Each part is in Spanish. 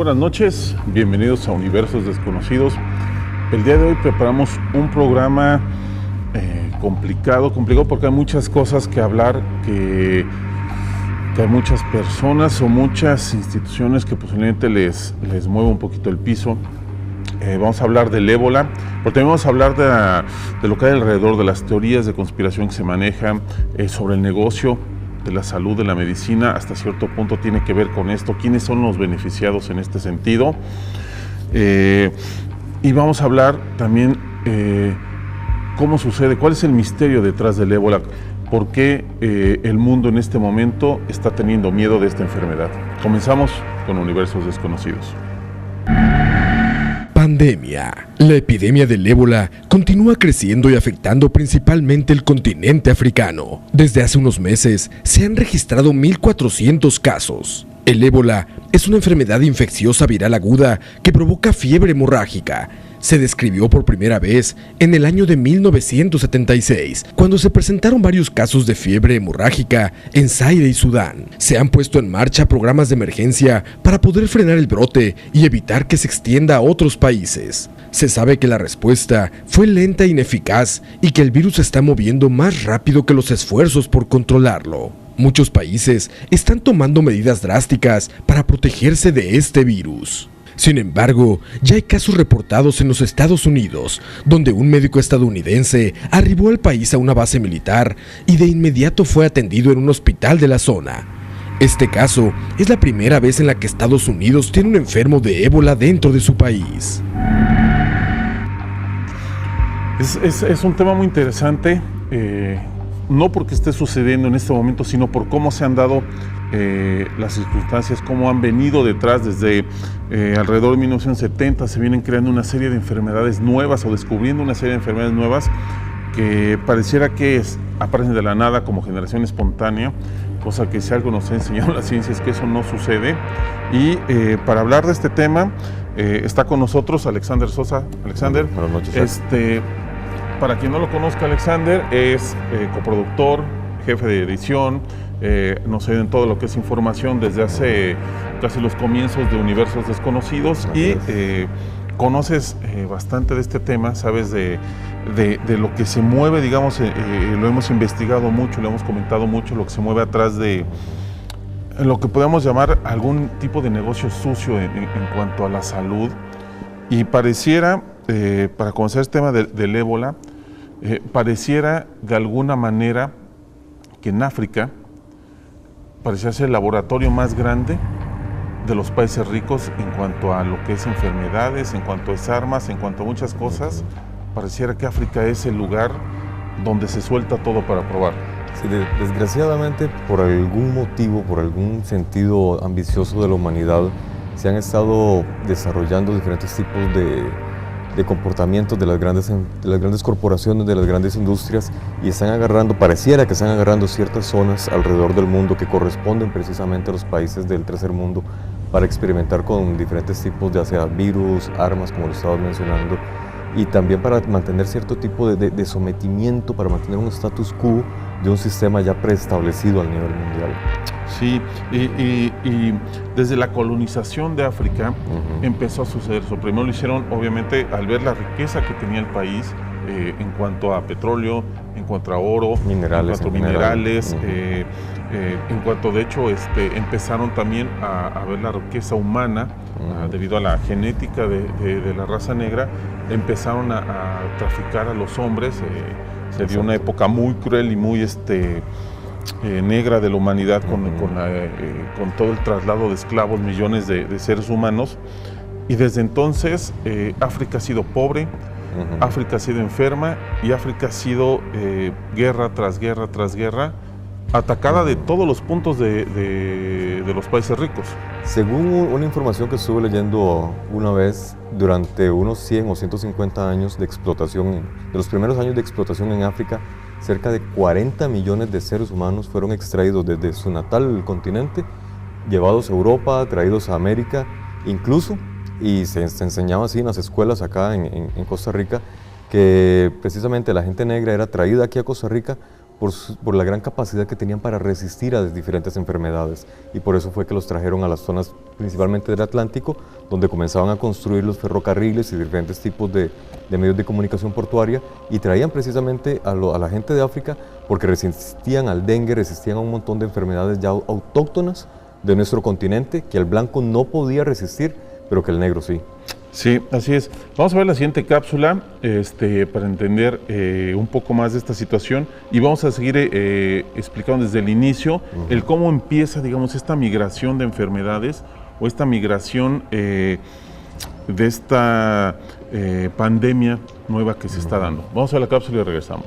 buenas noches, bienvenidos a Universos Desconocidos. El día de hoy preparamos un programa complicado porque hay muchas cosas que hablar, que hay muchas personas o muchas instituciones que posiblemente les mueva un poquito el piso. Vamos a hablar del ébola, pero también vamos a hablar de lo que hay alrededor, de las teorías de conspiración que se manejan, sobre el negocio de la salud, de la medicina. Hasta cierto punto tiene que ver con esto, quiénes son los beneficiados en este sentido. Y vamos a hablar también cómo sucede, cuál es el misterio detrás del ébola, por qué el mundo en este momento está teniendo miedo de esta enfermedad. Comenzamos con Universos Desconocidos. Pandemia. La epidemia del ébola continúa creciendo y afectando principalmente el continente africano. Desde hace unos meses se han registrado 1.400 casos. El ébola es una enfermedad infecciosa viral aguda que provoca fiebre hemorrágica. Se describió por primera vez en el año de 1976, cuando se presentaron varios casos de fiebre hemorrágica en Zaire y Sudán. Se han puesto en marcha programas de emergencia para poder frenar el brote y evitar que se extienda a otros países. Se sabe que la respuesta fue lenta e ineficaz y que el virus se está moviendo más rápido que los esfuerzos por controlarlo. Muchos países están tomando medidas drásticas para protegerse de este virus. Sin embargo, ya hay casos reportados en los Estados Unidos, donde un médico estadounidense arribó al país a una base militar y de inmediato fue atendido en un hospital de la zona. Este caso es la primera vez en la que Estados Unidos tiene un enfermo de ébola dentro de su país. Es un tema muy interesante, no porque esté sucediendo en este momento, sino por cómo se han dado las circunstancias, cómo han venido detrás. Desde alrededor de 1970 se vienen creando una serie de enfermedades nuevas o descubriendo una serie de enfermedades nuevas que pareciera que aparecen de la nada como generación espontánea, cosa que si algo nos ha enseñado la ciencia es que eso no sucede. Y para hablar de este tema está con nosotros Alexander Sosa. Alexander, buenas noches. Para quien no lo conozca, Alexander es coproductor, jefe de edición, nos ayuda en todo lo que es información desde hace casi los comienzos de Universos Desconocidos. Y conoces bastante de este tema, sabes de lo que se mueve, digamos, lo hemos investigado mucho, lo hemos comentado mucho, lo que se mueve atrás de lo que podemos llamar algún tipo de negocio sucio en cuanto a la salud. Y pareciera, para conocer el tema del ébola, pareciera de alguna manera que en África parecía ser el laboratorio más grande de los países ricos en cuanto a lo que es enfermedades, en cuanto es armas, en cuanto a muchas cosas. Pareciera que África es el lugar donde se suelta todo para probar. Sí, desgraciadamente, por algún motivo, por algún sentido ambicioso de la humanidad, se han estado desarrollando diferentes tipos de comportamientos de las grandes corporaciones, de las grandes industrias, y pareciera que están agarrando ciertas zonas alrededor del mundo que corresponden precisamente a los países del tercer mundo para experimentar con diferentes tipos de virus, armas, como lo estabas mencionando, y también para mantener cierto tipo de sometimiento, para mantener un status quo de un sistema ya preestablecido al nivel mundial. Sí, y desde la colonización de África empezó a suceder eso. Primero lo hicieron, obviamente, al ver la riqueza que tenía el país en cuanto a petróleo, en cuanto a oro, minerales, en cuanto, de hecho, empezaron también a ver la riqueza humana debido a la genética de la raza negra. Empezaron a traficar a los hombres. Se dio una época muy cruel y muy negra de la humanidad con todo el traslado de esclavos, millones de seres humanos. Y desde entonces África ha sido pobre, África ha sido enferma y África ha sido guerra tras guerra tras guerra, atacada de todos los puntos de los países ricos. Según una información que estuve leyendo una vez, durante unos 100 o 150 años de explotación, de los primeros años de explotación en África, cerca de 40 millones de seres humanos fueron extraídos desde su natal continente, llevados a Europa, traídos a América, incluso, y se enseñaba así en las escuelas acá en Costa Rica, que precisamente la gente negra era traída aquí a Costa Rica por la gran capacidad que tenían para resistir a diferentes enfermedades, y por eso fue que los trajeron a las zonas principalmente del Atlántico, donde comenzaban a construir los ferrocarriles y diferentes tipos de medios de comunicación portuaria, y traían precisamente a la gente de África porque resistían al dengue, resistían a un montón de enfermedades ya autóctonas de nuestro continente, que el blanco no podía resistir, pero que el negro sí. Sí, así es. Vamos a ver la siguiente cápsula para entender un poco más de esta situación, y vamos a seguir explicando desde el inicio el cómo empieza, digamos, esta migración de enfermedades o esta migración de esta pandemia nueva que se está dando. Vamos a ver la cápsula y regresamos.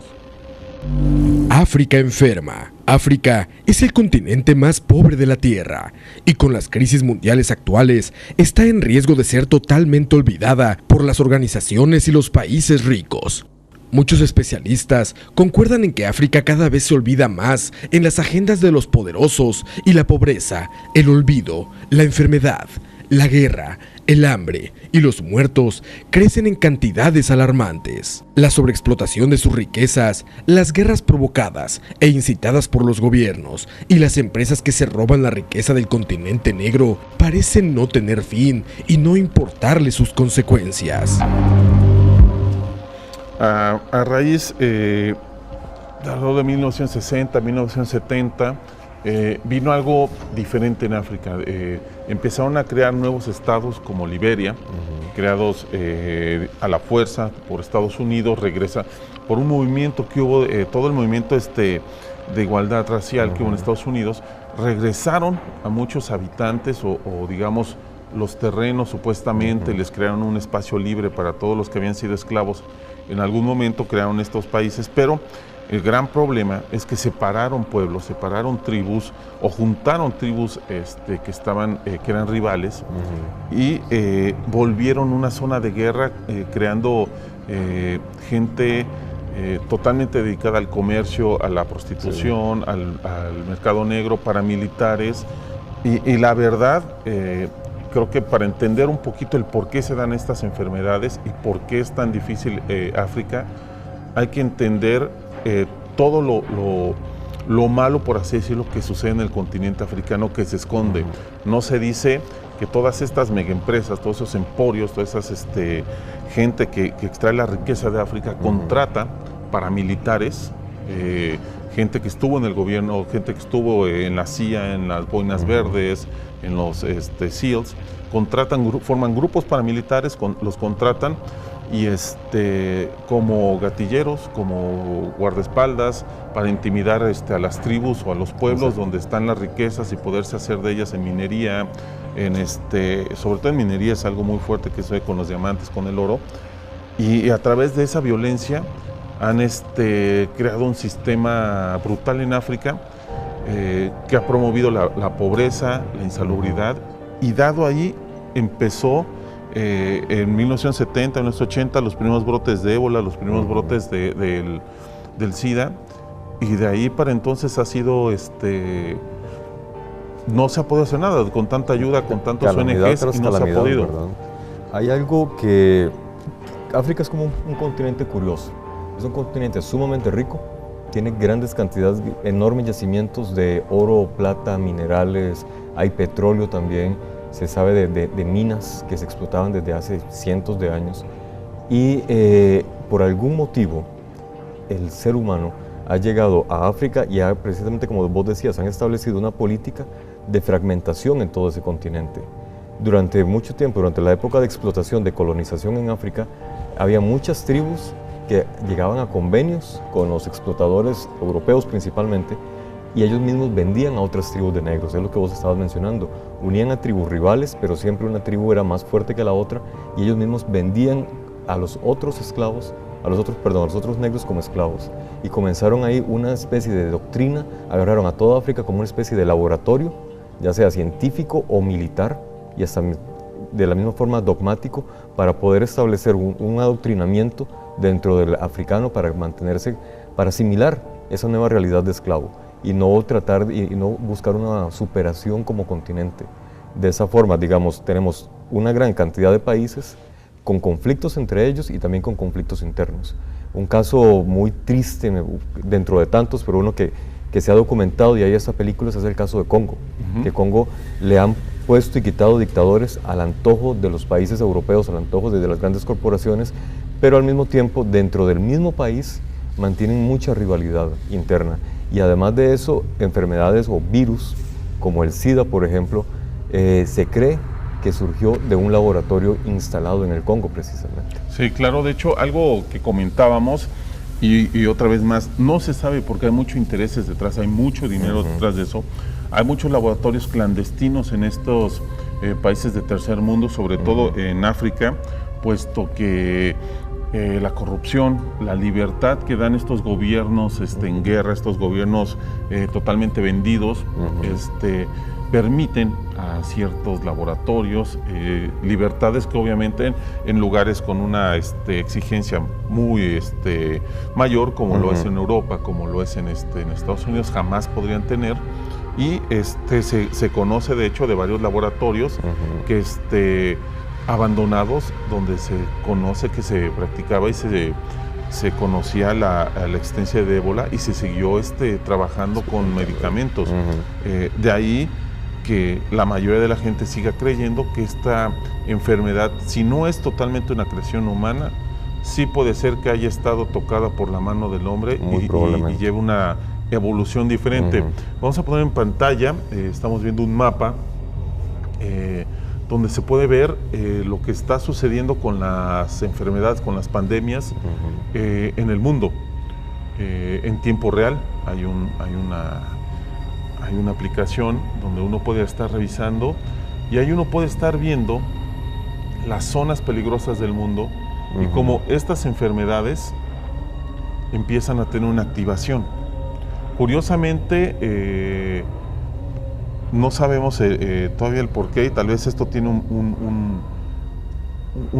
África enferma. África es el continente más pobre de la Tierra y con las crisis mundiales actuales está en riesgo de ser totalmente olvidada por las organizaciones y los países ricos. Muchos especialistas concuerdan en que África cada vez se olvida más en las agendas de los poderosos y la pobreza, el olvido, la enfermedad, la guerra, el hambre y los muertos crecen en cantidades alarmantes. La sobreexplotación de sus riquezas, las guerras provocadas e incitadas por los gobiernos y las empresas que se roban la riqueza del continente negro parecen no tener fin y no importarle sus consecuencias. A raíz de 1960, 1970, vino algo diferente en África. Empezaron a crear nuevos estados como Liberia, creados a la fuerza por Estados Unidos, regresa por un movimiento que hubo, todo el movimiento de igualdad racial que hubo en Estados Unidos, regresaron a muchos habitantes o digamos los terrenos supuestamente, les crearon un espacio libre para todos los que habían sido esclavos. En algún momento crearon estos países, pero el gran problema es que separaron pueblos, separaron tribus o juntaron tribus que eran rivales y volvieron una zona de guerra creando gente totalmente dedicada al comercio, a la prostitución, al mercado negro, paramilitares y la verdad creo que para entender un poquito el por qué se dan estas enfermedades y por qué es tan difícil África, hay que entender todo lo malo, por así decirlo, que sucede en el continente africano, que se esconde. No se dice que todas estas megaempresas, todos esos emporios, toda esa gente que extrae la riqueza de África, contrata paramilitares, gente que estuvo en el gobierno, gente que estuvo en la CIA, en las boinas verdes, en los SEALs, forman grupos paramilitares, los contratan y como gatilleros, como guardaespaldas, para intimidar a las tribus o a los pueblos donde están las riquezas y poderse hacer de ellas en minería, sobre todo en minería es algo muy fuerte que se ve con los diamantes, con el oro, y a través de esa violencia han creado un sistema brutal en África que ha promovido la pobreza, la insalubridad, y dado ahí empezó en 1970, 1980 los primeros brotes de ébola, los primeros brotes del SIDA, y de ahí para entonces ha sido no se ha podido hacer nada con tanta ayuda, con tantos ONGs, y no se ha podido. ¿Verdad? Hay algo que África es como un continente curioso, es un continente sumamente rico, tiene grandes cantidades, enormes yacimientos de oro, plata, minerales, hay petróleo también. Se sabe de minas que se explotaban desde hace cientos de años y por algún motivo el ser humano ha llegado a África y precisamente como vos decías, han establecido una política de fragmentación en todo ese continente. Durante mucho tiempo, durante la época de explotación, de colonización en África, había muchas tribus que llegaban a convenios con los explotadores europeos principalmente, y ellos mismos vendían a otras tribus de negros, es lo que vos estabas mencionando. Unían a tribus rivales, pero siempre una tribu era más fuerte que la otra, y ellos mismos vendían a los otros esclavos, a los otros negros como esclavos. Y comenzaron ahí una especie de doctrina, agarraron a toda África como una especie de laboratorio, ya sea científico o militar, y hasta de la misma forma dogmático, para poder establecer un adoctrinamiento dentro del africano para mantenerse, para asimilar esa nueva realidad de esclavo. Y no buscar una superación como continente. De esa forma, digamos, tenemos una gran cantidad de países con conflictos entre ellos y también con conflictos internos. Un caso muy triste dentro de tantos, pero uno que se ha documentado, y hay esta película, es el caso de Congo, que Congo le han puesto y quitado dictadores al antojo de los países europeos, al antojo de las grandes corporaciones, pero al mismo tiempo dentro del mismo país mantienen mucha rivalidad interna, y además de eso, enfermedades o virus como el SIDA, por ejemplo, se cree que surgió de un laboratorio instalado en el Congo precisamente. Sí, claro, de hecho algo que comentábamos y otra vez más, no se sabe porque hay muchos intereses detrás, hay mucho dinero detrás de eso, hay muchos laboratorios clandestinos en estos países de tercer mundo, sobre todo en África, puesto que la corrupción, la libertad que dan estos gobiernos en guerra, estos gobiernos totalmente vendidos, permiten a ciertos laboratorios libertades que obviamente en lugares con una exigencia muy mayor, como lo es en Europa, como lo es en Estados Unidos, jamás podrían tener. Y se conoce de hecho de varios laboratorios que abandonados, donde se conoce que se practicaba y se conocía la existencia de ébola y se siguió trabajando con medicamentos. De ahí que la mayoría de la gente siga creyendo que esta enfermedad, si no es totalmente una creación humana, sí puede ser que haya estado tocada por la mano del hombre y lleve una evolución diferente. Vamos a poner en pantalla, estamos viendo un mapa donde se puede ver lo que está sucediendo con las enfermedades, con las pandemias en el mundo. En tiempo real hay una aplicación donde uno puede estar revisando y ahí uno puede estar viendo las zonas peligrosas del mundo y cómo estas enfermedades empiezan a tener una activación. Curiosamente, no sabemos todavía el porqué, y tal vez esto tiene un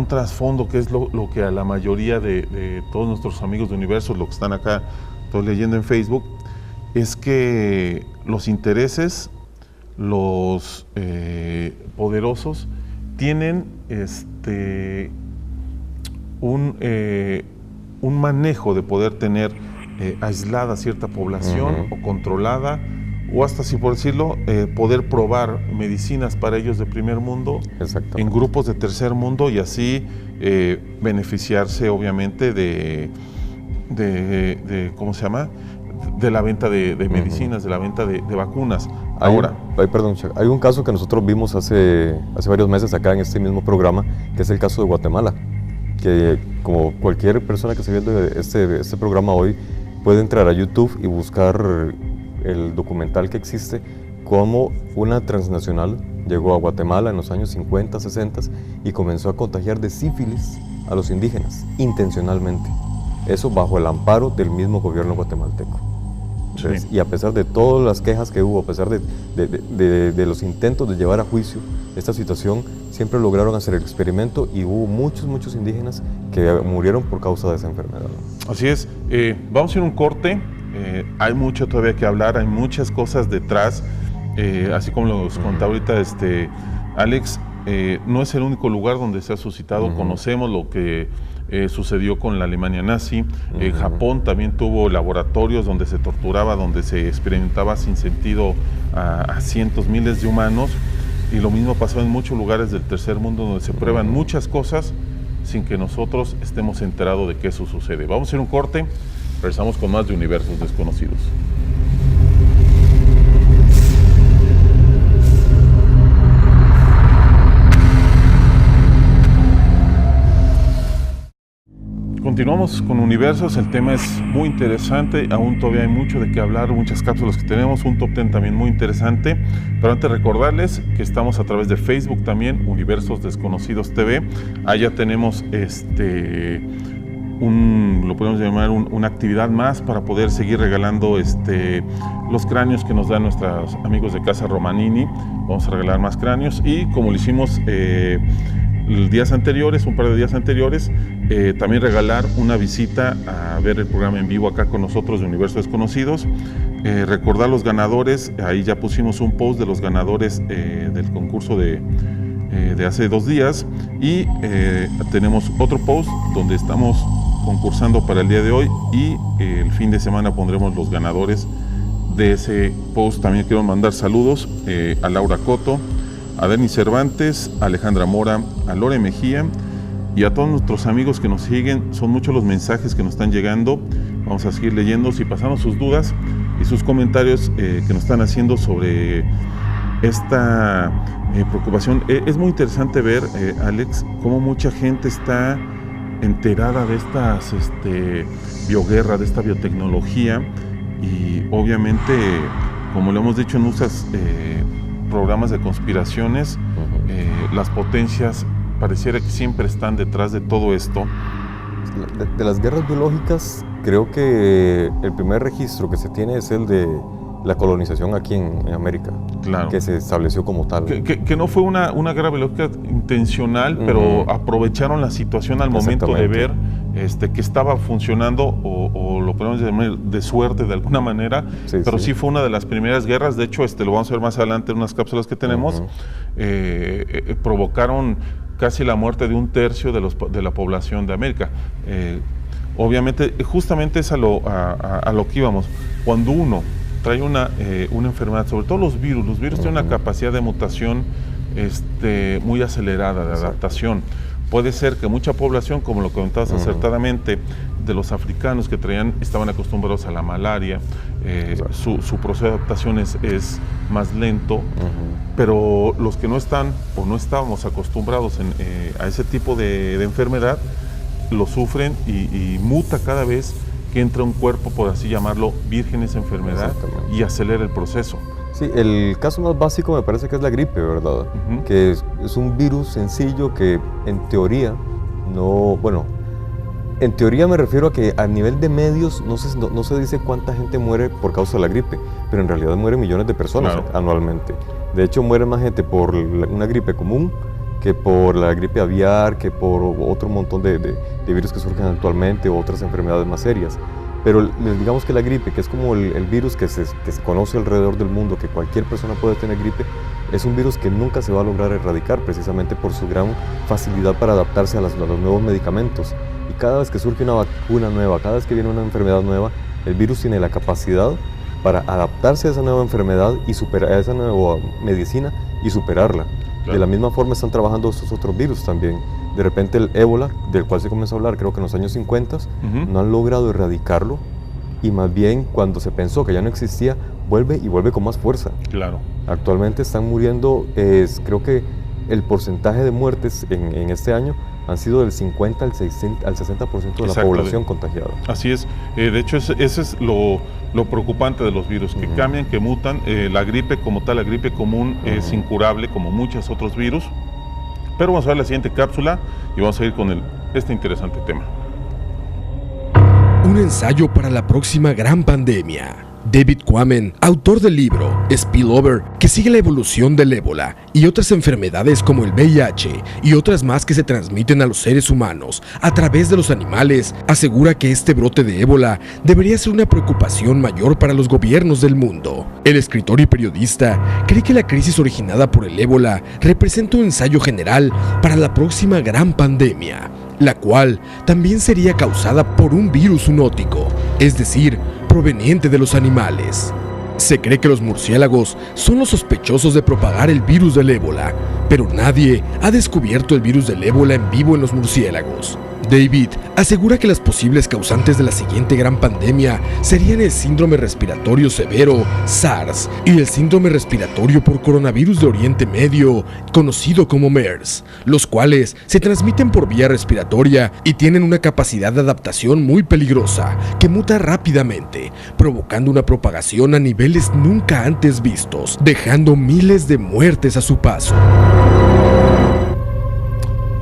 trasfondo que es lo que a la mayoría de todos nuestros amigos de Universos, lo que están acá todos leyendo en Facebook, es que los intereses, los poderosos, tienen un manejo de poder tener aislada cierta población o controlada, o hasta, si por decirlo, poder probar medicinas para ellos de primer mundo en grupos de tercer mundo y así beneficiarse obviamente de ¿cómo se llama? De la venta de medicinas, de la venta de vacunas. Ahora, hay un caso que nosotros vimos hace varios meses acá en este mismo programa, que es el caso de Guatemala, que como cualquier persona que esté viendo este programa hoy, puede entrar a YouTube y buscar el documental que existe, cómo una transnacional llegó a Guatemala en los años 50, 60 y comenzó a contagiar de sífilis a los indígenas, intencionalmente. Eso bajo el amparo del mismo gobierno guatemalteco. Entonces, y a pesar de todas las quejas que hubo, a pesar de los intentos de llevar a juicio esta situación, siempre lograron hacer el experimento y hubo muchos indígenas que murieron por causa de esa enfermedad. Así es. Vamos a ir a un corte. Hay mucho todavía que hablar, hay muchas cosas detrás. Así como los contaba ahorita Alex, no es el único lugar donde se ha suscitado. Conocemos lo que sucedió con la Alemania nazi. Japón también tuvo laboratorios donde se torturaba, donde se experimentaba sin sentido a cientos, miles de humanos, y lo mismo pasó en muchos lugares del tercer mundo donde se prueban muchas cosas sin que nosotros estemos enterados de que eso sucede. Vamos a ir a un corte, regresamos con más de Universos Desconocidos. Continuamos con Universos, el tema es muy interesante, aún todavía hay mucho de qué hablar, muchas cápsulas que tenemos, un top 10 también muy interesante, pero antes recordarles que estamos a través de Facebook también, Universos Desconocidos TV, allá tenemos lo podemos llamar una actividad más para poder seguir regalando los cráneos que nos dan nuestros amigos de Casa Romanini. Vamos a regalar más cráneos y como lo hicimos días anteriores, un par de días anteriores, también regalar una visita a ver el programa en vivo acá con nosotros de Universos Desconocidos. Recordar los ganadores, ahí ya pusimos un post de los ganadores del concurso de hace 2 días y tenemos otro post donde estamos concursando para el día de hoy y el fin de semana pondremos los ganadores de ese post. También quiero mandar saludos a Laura Coto, a Denis Cervantes, a Alejandra Mora, a Lore Mejía y a todos nuestros amigos que nos siguen. Son muchos los mensajes que nos están llegando. Vamos a seguir leyendo y pasando sus dudas y sus comentarios que nos están haciendo sobre esta preocupación. Es muy interesante ver, Alex, cómo mucha gente está enterada de estas bioguerra, de esta biotecnología, y obviamente, como lo hemos dicho en muchos programas de conspiraciones, las potencias pareciera que siempre están detrás de todo esto. De las guerras biológicas, creo que el primer registro que se tiene es el de la colonización aquí en América, claro, que se estableció como tal. Que no fue una guerra biológica intencional, pero aprovecharon la situación al momento de ver que estaba funcionando, o lo podemos llamar de suerte de alguna manera, pero sí fue una de las primeras guerras. De hecho, lo vamos a ver más adelante en unas cápsulas que tenemos. Provocaron casi la muerte de 1/3 de la población de América. Obviamente, justamente es a lo que íbamos. Cuando uno trae una enfermedad, sobre todo los virus tienen una capacidad de mutación muy acelerada, de adaptación. Puede ser que mucha población, como lo comentabas acertadamente, de los africanos que estaban acostumbrados a la malaria, su proceso de adaptación es más lento, pero los que no están o no estábamos acostumbrados a ese tipo de enfermedad, lo sufren y muta cada vez que entra un cuerpo, por así llamarlo, virgen esa enfermedad, y acelera el proceso. Sí, el caso más básico me parece que es la gripe, ¿verdad? Que es un virus sencillo que en teoría en teoría me refiero a que a nivel de medios no se dice cuánta gente muere por causa de la gripe, pero en realidad mueren millones de personas anualmente. De hecho, muere más gente por una gripe común que por la gripe aviar, que por otro montón de virus que surgen actualmente, o otras enfermedades más serias. Pero digamos que la gripe, que es como el virus que se conoce alrededor del mundo, que cualquier persona puede tener gripe, es un virus que nunca se va a lograr erradicar, precisamente por su gran facilidad para adaptarse a los nuevos medicamentos. Y cada vez que surge una vacuna nueva, cada vez que viene una enfermedad nueva, el virus tiene la capacidad para adaptarse a esa nueva enfermedad y superar a esa nueva medicina y superarla. Claro. De la misma forma están trabajando estos otros virus también. De repente el ébola, del cual se comenzó a hablar creo que en los años 50, no han logrado erradicarlo, y más bien cuando se pensó que ya no existía, vuelve con más fuerza. Claro. Actualmente están muriendo, creo que el porcentaje de muertes en este año han sido del 50 al 60% de la población contagiada. Así es. De hecho, ese es lo preocupante de los virus, que cambian, que mutan. La gripe como tal, la gripe común, es incurable como muchos otros virus. Pero vamos a ver la siguiente cápsula y vamos a ir con este interesante tema. Un ensayo para la próxima gran pandemia. David Quammen, autor del libro Spillover, que sigue la evolución del ébola y otras enfermedades como el VIH y otras más que se transmiten a los seres humanos a través de los animales, asegura que este brote de ébola debería ser una preocupación mayor para los gobiernos del mundo. El escritor y periodista cree que la crisis originada por el ébola representa un ensayo general para la próxima gran pandemia, la cual también sería causada por un virus zoonótico, es decir, proveniente de los animales. Se cree que los murciélagos son los sospechosos de propagar el virus del ébola, pero nadie ha descubierto el virus del ébola en vivo en los murciélagos. David asegura que las posibles causantes de la siguiente gran pandemia serían el síndrome respiratorio severo, SARS, y el síndrome respiratorio por coronavirus de Oriente Medio, conocido como MERS, los cuales se transmiten por vía respiratoria y tienen una capacidad de adaptación muy peligrosa, que muta rápidamente, provocando una propagación a niveles nunca antes vistos, dejando miles de muertes a su paso.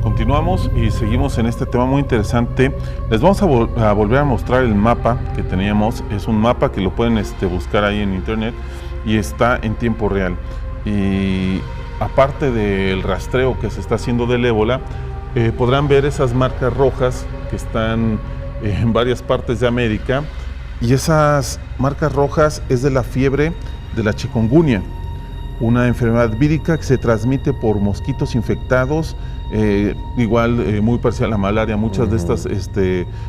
Continuamos y seguimos en este tema muy interesante. Les vamos a volver a mostrar el mapa que teníamos. Es un mapa que lo pueden buscar ahí en internet y está en tiempo real. Y aparte del rastreo que se está haciendo del ébola, podrán ver esas marcas rojas que están en varias partes de América, y esas marcas rojas es de la fiebre de la chikungunya, una enfermedad vírica que se transmite por mosquitos infectados igual muy parecida a la malaria, muchas de estas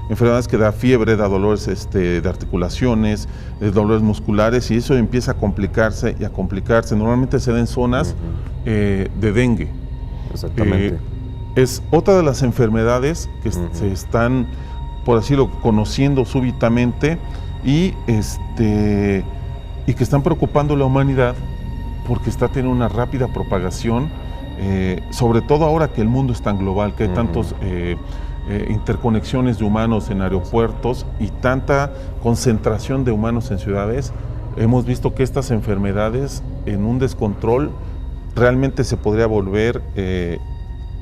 enfermedades que da fiebre, da dolores de articulaciones, dolores musculares, y eso empieza a complicarse y a complicarse. Normalmente se da en zonas de dengue. Exactamente. Es otra de las enfermedades que se están, por así decirlo, conociendo súbitamente y que están preocupando a la humanidad porque está teniendo una rápida propagación, sobre todo ahora que el mundo es tan global, que hay tantos interconexiones de humanos en aeropuertos y tanta concentración de humanos en ciudades. Hemos visto que estas enfermedades en un descontrol realmente se podría volver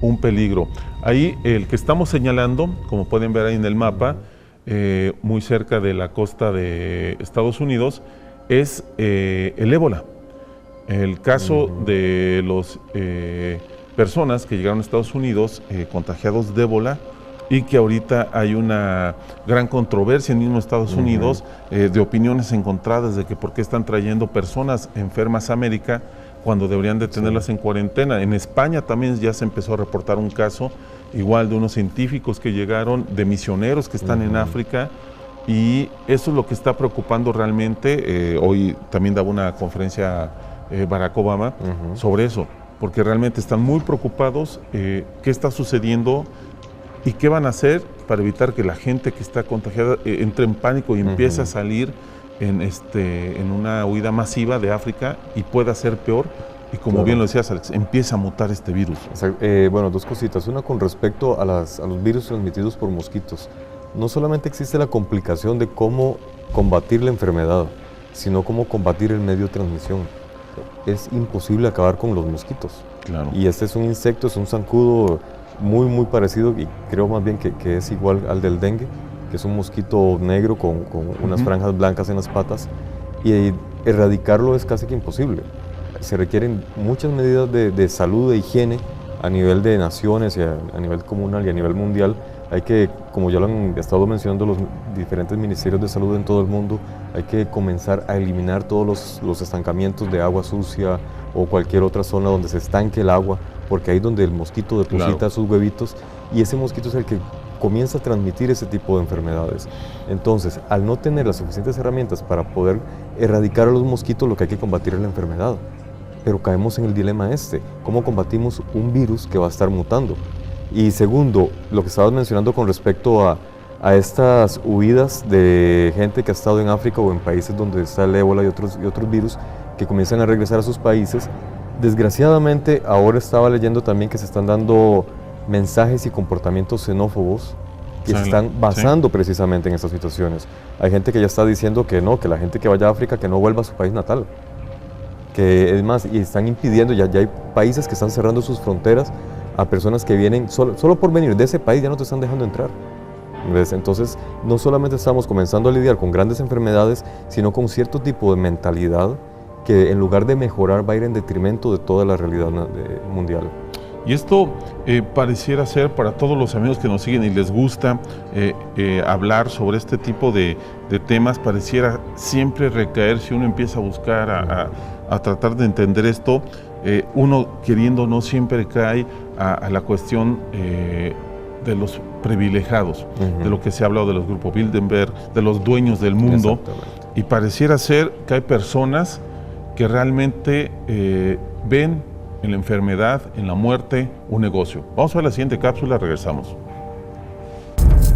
un peligro. Ahí el que estamos señalando, como pueden ver ahí en el mapa, muy cerca de la costa de Estados Unidos, es el ébola. El caso de las personas que llegaron a Estados Unidos contagiados de ébola, y que ahorita hay una gran controversia en mismo Estados Unidos, de opiniones encontradas de que por qué están trayendo personas enfermas a América cuando deberían de tenerlas en cuarentena. En España también ya se empezó a reportar un caso igual de unos científicos que llegaron, de misioneros que están en África, y eso es lo que está preocupando realmente. Hoy también daba una conferencia Barack Obama sobre eso, porque realmente están muy preocupados qué está sucediendo y qué van a hacer para evitar que la gente que está contagiada entre en pánico y empiece a salir en una huida masiva de África y pueda ser peor. Y como bien lo decías, Alex, empieza a mutar este virus. Bueno, dos cositas. Una, con respecto a los virus transmitidos por mosquitos. No solamente existe la complicación de cómo combatir la enfermedad, sino cómo combatir el medio de transmisión. Es imposible acabar con los mosquitos. Claro. Y este es un insecto, es un zancudo muy parecido, y creo más bien que es igual al del dengue, que es un mosquito negro con unas franjas blancas en las patas, y erradicarlo es casi que imposible. Se requieren muchas medidas de salud, de higiene, a nivel de naciones, y a nivel comunal y a nivel mundial. Hay que, como ya lo han estado mencionando los diferentes ministerios de salud en todo el mundo, hay que comenzar a eliminar todos los estancamientos de agua sucia o cualquier otra zona donde se estanque el agua, porque ahí es donde el mosquito deposita sus huevitos, y ese mosquito es el que comienza a transmitir ese tipo de enfermedades. Entonces, al no tener las suficientes herramientas para poder erradicar a los mosquitos, lo que hay que combatir es la enfermedad. Pero caemos en el dilema ¿cómo combatimos un virus que va a estar mutando? Y segundo, lo que estabas mencionando con respecto a estas huidas de gente que ha estado en África o en países donde está el ébola y otros virus, que comienzan a regresar a sus países. Desgraciadamente, ahora estaba leyendo también que se están dando mensajes y comportamientos xenófobos que se están basando precisamente en estas situaciones. Hay gente que ya está diciendo que no, que la gente que vaya a África que no vuelva a su país natal. Que es más, y están impidiendo, ya hay países que están cerrando sus fronteras a personas que vienen solo por venir de ese país, ya no te están dejando entrar. ¿Ves? Entonces, no solamente estamos comenzando a lidiar con grandes enfermedades, sino con cierto tipo de mentalidad que en lugar de mejorar va a ir en detrimento de toda la realidad mundial. Y esto pareciera ser, para todos los amigos que nos siguen y les gusta hablar sobre este tipo de temas, pareciera siempre recaer, si uno empieza a buscar, a tratar de entender esto, uno queriendo no siempre cae a la cuestión de los privilegiados, de lo que se ha hablado de los grupos Bilderberg, de los dueños del mundo, y pareciera ser que hay personas que realmente ven en la enfermedad, en la muerte, un negocio. Vamos a ver la siguiente cápsula, regresamos.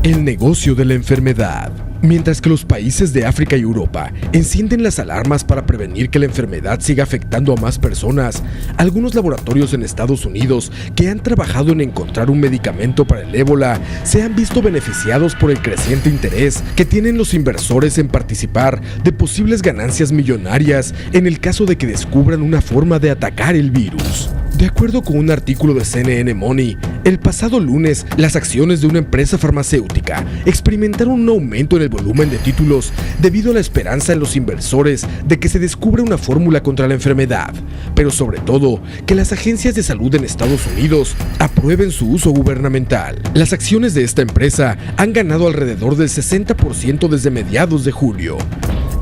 El negocio de la enfermedad. Mientras que los países de África y Europa encienden las alarmas para prevenir que la enfermedad siga afectando a más personas, algunos laboratorios en Estados Unidos que han trabajado en encontrar un medicamento para el ébola se han visto beneficiados por el creciente interés que tienen los inversores en participar de posibles ganancias millonarias en el caso de que descubran una forma de atacar el virus. De acuerdo con un artículo de CNN Money, el pasado lunes las acciones de una empresa farmacéutica experimentaron un aumento en el volumen de títulos debido a la esperanza en los inversores de que se descubra una fórmula contra la enfermedad, pero sobre todo que las agencias de salud en Estados Unidos aprueben su uso gubernamental. Las acciones de esta empresa han ganado alrededor del 60% desde mediados de julio.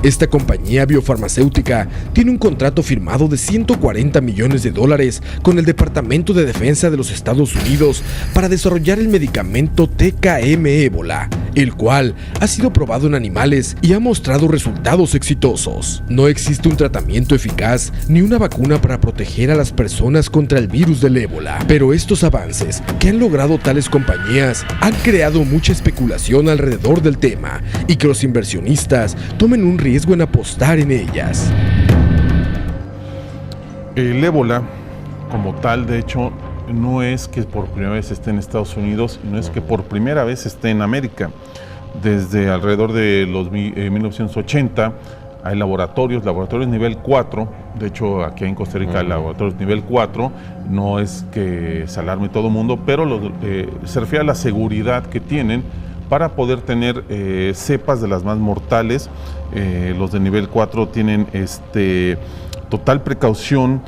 Esta compañía biofarmacéutica tiene un contrato firmado de $140 millones con el Departamento de Defensa de los Estados Unidos para desarrollar el medicamento TKM Ébola, el cual ha sido probado en animales y ha mostrado resultados exitosos. No existe un tratamiento eficaz ni una vacuna para proteger a las personas contra el virus del ébola, pero estos avances que han logrado tales compañías han creado mucha especulación alrededor del tema y que los inversionistas tomen un riesgo en apostar en ellas. El ébola, como tal, de hecho, no es que por primera vez esté en Estados Unidos, no es que por primera vez esté en América. Desde alrededor de los 1980 hay laboratorios nivel 4, de hecho aquí en Costa Rica hay laboratorios nivel 4, no es que se alarme todo el mundo, pero se refiere a la seguridad que tienen para poder tener cepas de las más mortales. Los de nivel 4 tienen total precaución,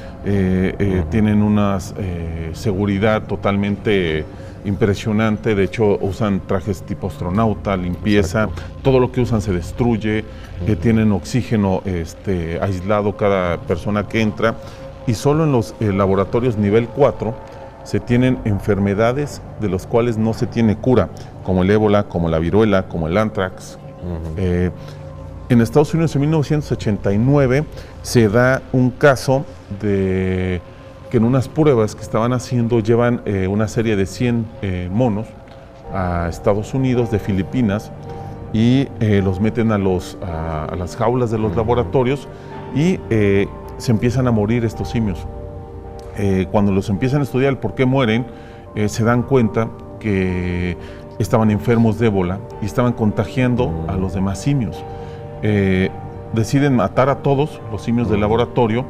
tienen una seguridad totalmente impresionante. De hecho usan trajes tipo astronauta, limpieza. Exacto. Todo lo que usan se destruye, tienen oxígeno aislado cada persona que entra, y solo en los laboratorios nivel 4 se tienen enfermedades de las cuales no se tiene cura, como el ébola, como la viruela, como el anthrax. En Estados Unidos en 1989 se da un caso de que en unas pruebas que estaban haciendo llevan una serie de 100 monos a Estados Unidos de Filipinas y los meten a las jaulas de los laboratorios y se empiezan a morir estos simios. Cuando los empiezan a estudiar el por qué mueren, se dan cuenta que estaban enfermos de ébola y estaban contagiando a los demás simios. Deciden matar a todos los simios del laboratorio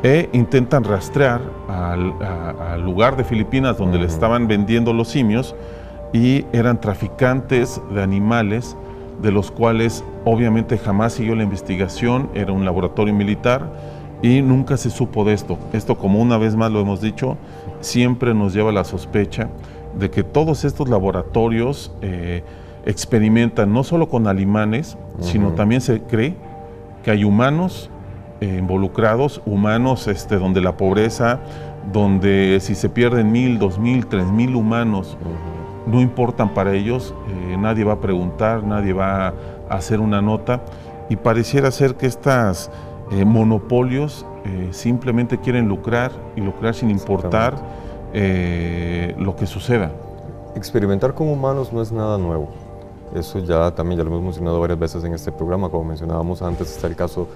e intentan rastrear al lugar de Filipinas donde le estaban vendiendo los simios, y eran traficantes de animales de los cuales obviamente jamás siguió la investigación. Era un laboratorio militar y nunca se supo de esto. Esto, como una vez más lo hemos dicho, siempre nos lleva a la sospecha de que todos estos laboratorios experimentan no solo con alimanes, sino también se cree que hay humanos involucrados, humanos donde la pobreza, donde si se pierden 1,000, 2,000, 3,000 humanos, no importan para ellos, nadie va a preguntar, nadie va a hacer una nota, y pareciera ser que estos monopolios simplemente quieren lucrar y lucrar sin importar lo que suceda. Experimentar con humanos no es nada nuevo. Eso ya lo hemos mencionado varias veces en este programa. Como mencionábamos antes, está el caso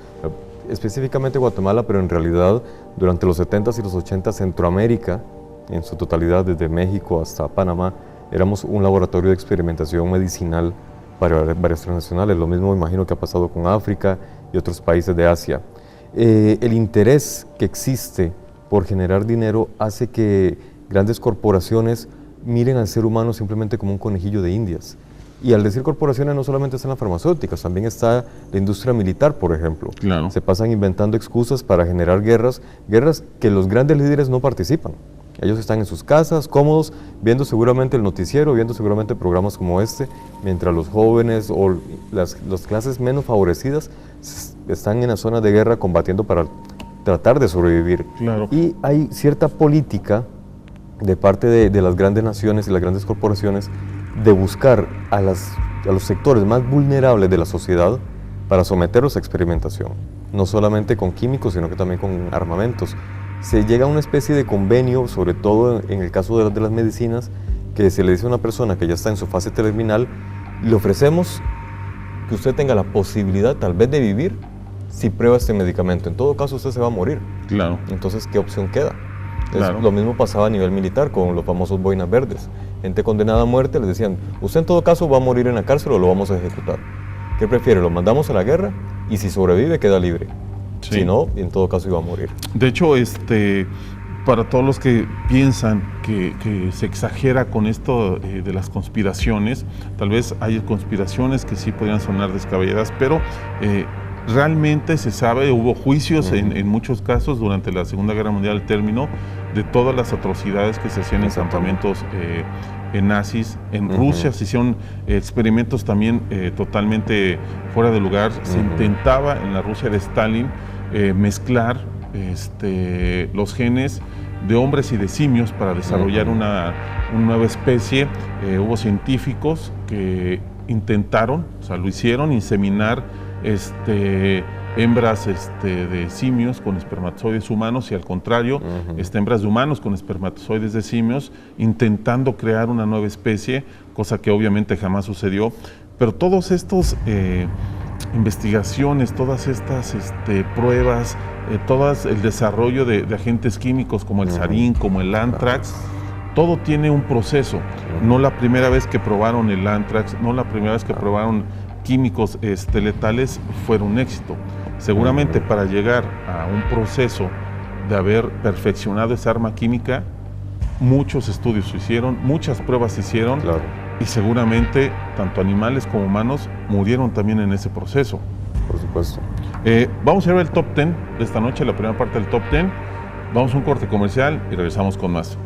específicamente de Guatemala, pero en realidad durante los 70s y los 80s Centroamérica, en su totalidad, desde México hasta Panamá, éramos un laboratorio de experimentación medicinal para varias transnacionales. Lo mismo me imagino que ha pasado con África y otros países de Asia. El interés que existe por generar dinero hace que grandes corporaciones miren al ser humano simplemente como un conejillo de indias. Y al decir corporaciones no solamente están las farmacéuticas, también está la industria militar, por ejemplo. Claro. Se pasan inventando excusas para generar guerras que los grandes líderes no participan. Ellos están en sus casas, cómodos, viendo seguramente el noticiero, viendo seguramente programas como este, mientras los jóvenes o las clases menos favorecidas están en la zona de guerra combatiendo para tratar de sobrevivir. Claro. Y hay cierta política de parte de las grandes naciones y las grandes corporaciones de buscar a los sectores más vulnerables de la sociedad para someterlos a experimentación, no solamente con químicos, sino que también con armamentos. Se llega a una especie de convenio, sobre todo en el caso de las medicinas, que se le dice a una persona que ya está en su fase terminal, le ofrecemos que usted tenga la posibilidad tal vez de vivir si prueba este medicamento. En todo caso usted se va a morir. Claro. Entonces, ¿qué opción queda? Claro. Lo mismo pasaba a nivel militar con los famosos boinas verdes. Gente condenada a muerte, les decían, usted en todo caso va a morir en la cárcel o lo vamos a ejecutar. ¿Qué prefiere? ¿Lo mandamos a la guerra? Y si sobrevive, queda libre. Sí. Si no, en todo caso iba a morir. De hecho, para todos los que piensan que se exagera con esto de las conspiraciones, tal vez hay conspiraciones que sí podrían sonar descabelladas, pero realmente se sabe, hubo juicios en muchos casos durante la Segunda Guerra Mundial, el término, de todas las atrocidades que se hacían en campamentos nazis. En Rusia se hicieron experimentos también totalmente fuera de lugar. Se intentaba en la Rusia de Stalin mezclar los genes de hombres y de simios para desarrollar una nueva especie. Hubo científicos que intentaron, o sea, lo hicieron, inseminar hembras de simios con espermatozoides humanos y al contrario, hembras de humanos con espermatozoides de simios, intentando crear una nueva especie, cosa que obviamente jamás sucedió. Pero todos estos investigaciones, todas estas pruebas, todo el desarrollo de agentes químicos como el sarín, como el anthrax, todo tiene un proceso. No la primera vez que probaron el anthrax, no la primera vez que probaron químicos letales fueron un éxito. Seguramente para llegar a un proceso de haber perfeccionado esa arma química, muchos estudios se hicieron, muchas pruebas se hicieron, claro. Y seguramente tanto animales como humanos murieron también en ese proceso. Por supuesto. Vamos a ver el top 10 de esta noche, la primera parte del top 10. Vamos a un corte comercial y regresamos con más.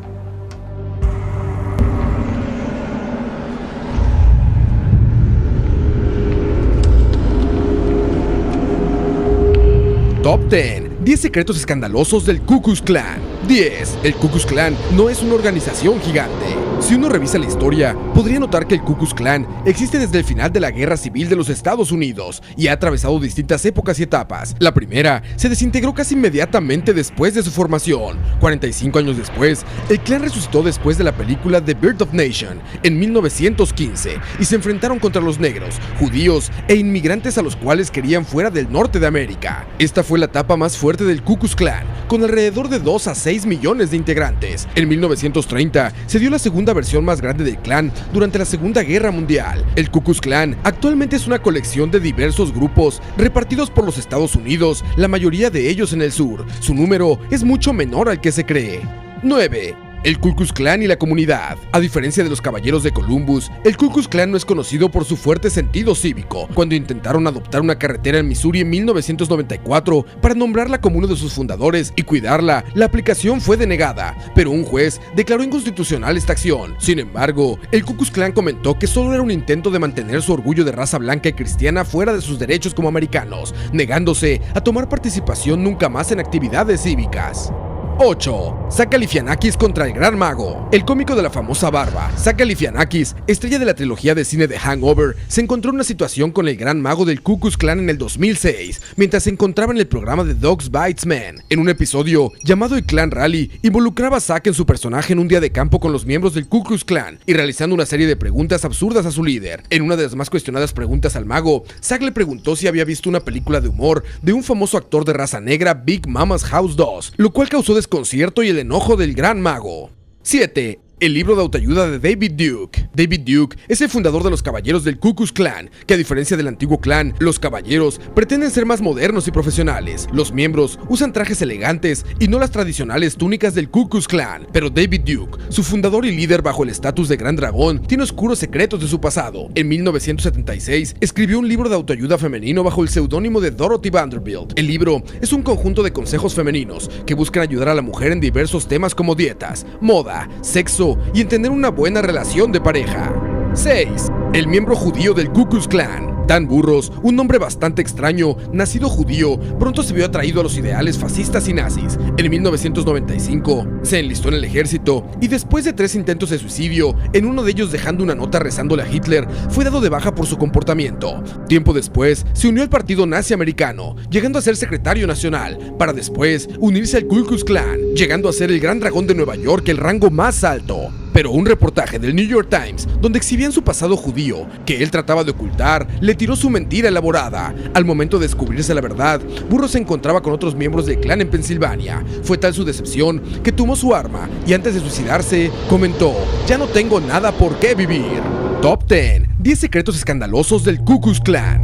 Top 10. 10 secretos escandalosos del Ku Klux Klan. 10. El Ku Klux Klan no es una organización gigante. Si uno revisa la historia, podría notar que el Ku Klux Klan existe desde el final de la Guerra Civil de los Estados Unidos y ha atravesado distintas épocas y etapas. La primera se desintegró casi inmediatamente después de su formación. 45 años después, el Klan resucitó después de la película The Birth of Nation en 1915 y se enfrentaron contra los negros, judíos e inmigrantes a los cuales querían fuera del norte de América. Esta fue la etapa más fuerte del Ku Klux Klan, con alrededor de 2 a 6 millones de integrantes. En 1930 se dio la segunda versión más grande del Klan durante la Segunda Guerra Mundial. El Ku Klux Klan actualmente es una colección de diversos grupos repartidos por los Estados Unidos, la mayoría de ellos en el sur. Su número es mucho menor al que se cree. 9. El Ku Klux Klan y la comunidad. A diferencia de los Caballeros de Columbus, el Ku Klux Klan no es conocido por su fuerte sentido cívico. Cuando intentaron adoptar una carretera en Missouri en 1994 para nombrarla como uno de sus fundadores y cuidarla, la aplicación fue denegada, pero un juez declaró inconstitucional esta acción. Sin embargo, el Ku Klux Klan comentó que solo era un intento de mantener su orgullo de raza blanca y cristiana fuera de sus derechos como americanos, negándose a tomar participación nunca más en actividades cívicas. 8. Zach Galifianakis contra el Gran Mago. El cómico de la famosa barba, Zach Galifianakis, estrella de la trilogía de cine de Hangover, se encontró en una situación con el Gran Mago del Ku Klux Klan en el 2006, mientras se encontraba en el programa de Dogs Bites Men. En un episodio llamado el Klan Rally, involucraba a Zach en su personaje en un día de campo con los miembros del Ku Klux Klan y realizando una serie de preguntas absurdas a su líder. En una de las más cuestionadas preguntas al mago, Zach le preguntó si había visto una película de humor de un famoso actor de raza negra, Big Mama's House 2, lo cual causó desconcierto y el enojo del Gran Mago. 7. El libro de autoayuda de David Duke. David Duke es el fundador de los Caballeros del Ku Klux Klan, que a diferencia del antiguo Klan, los caballeros pretenden ser más modernos y profesionales. Los miembros usan trajes elegantes y no las tradicionales túnicas del Ku Klux Klan, pero David Duke, su fundador y líder bajo el estatus de Gran Dragón, tiene oscuros secretos de su pasado. En 1976 escribió un libro de autoayuda femenino bajo el seudónimo de Dorothy Vanderbilt. El libro es un conjunto de consejos femeninos que buscan ayudar a la mujer en diversos temas como dietas, moda, sexo y entender una buena relación de pareja. 6. El miembro judío del Ku Klux Klan. Dan Burros, un hombre bastante extraño, nacido judío, pronto se vio atraído a los ideales fascistas y nazis. En 1995 se enlistó en el ejército y después de 3 intentos de suicidio, en uno de ellos dejando una nota rezándole a Hitler, fue dado de baja por su comportamiento. Tiempo después se unió al partido nazi americano, llegando a ser secretario nacional, para después unirse al Ku Klux Klan, llegando a ser el Gran Dragón de Nueva York, el rango más alto. Pero un reportaje del New York Times, donde exhibían su pasado judío, que él trataba de ocultar, le tiró su mentira elaborada. Al momento de descubrirse la verdad, Burros se encontraba con otros miembros del clan en Pensilvania. Fue tal su decepción que tomó su arma y antes de suicidarse, comentó: "Ya no tengo nada por qué vivir". Top 10. 10 secretos escandalosos del Ku Klux Klan.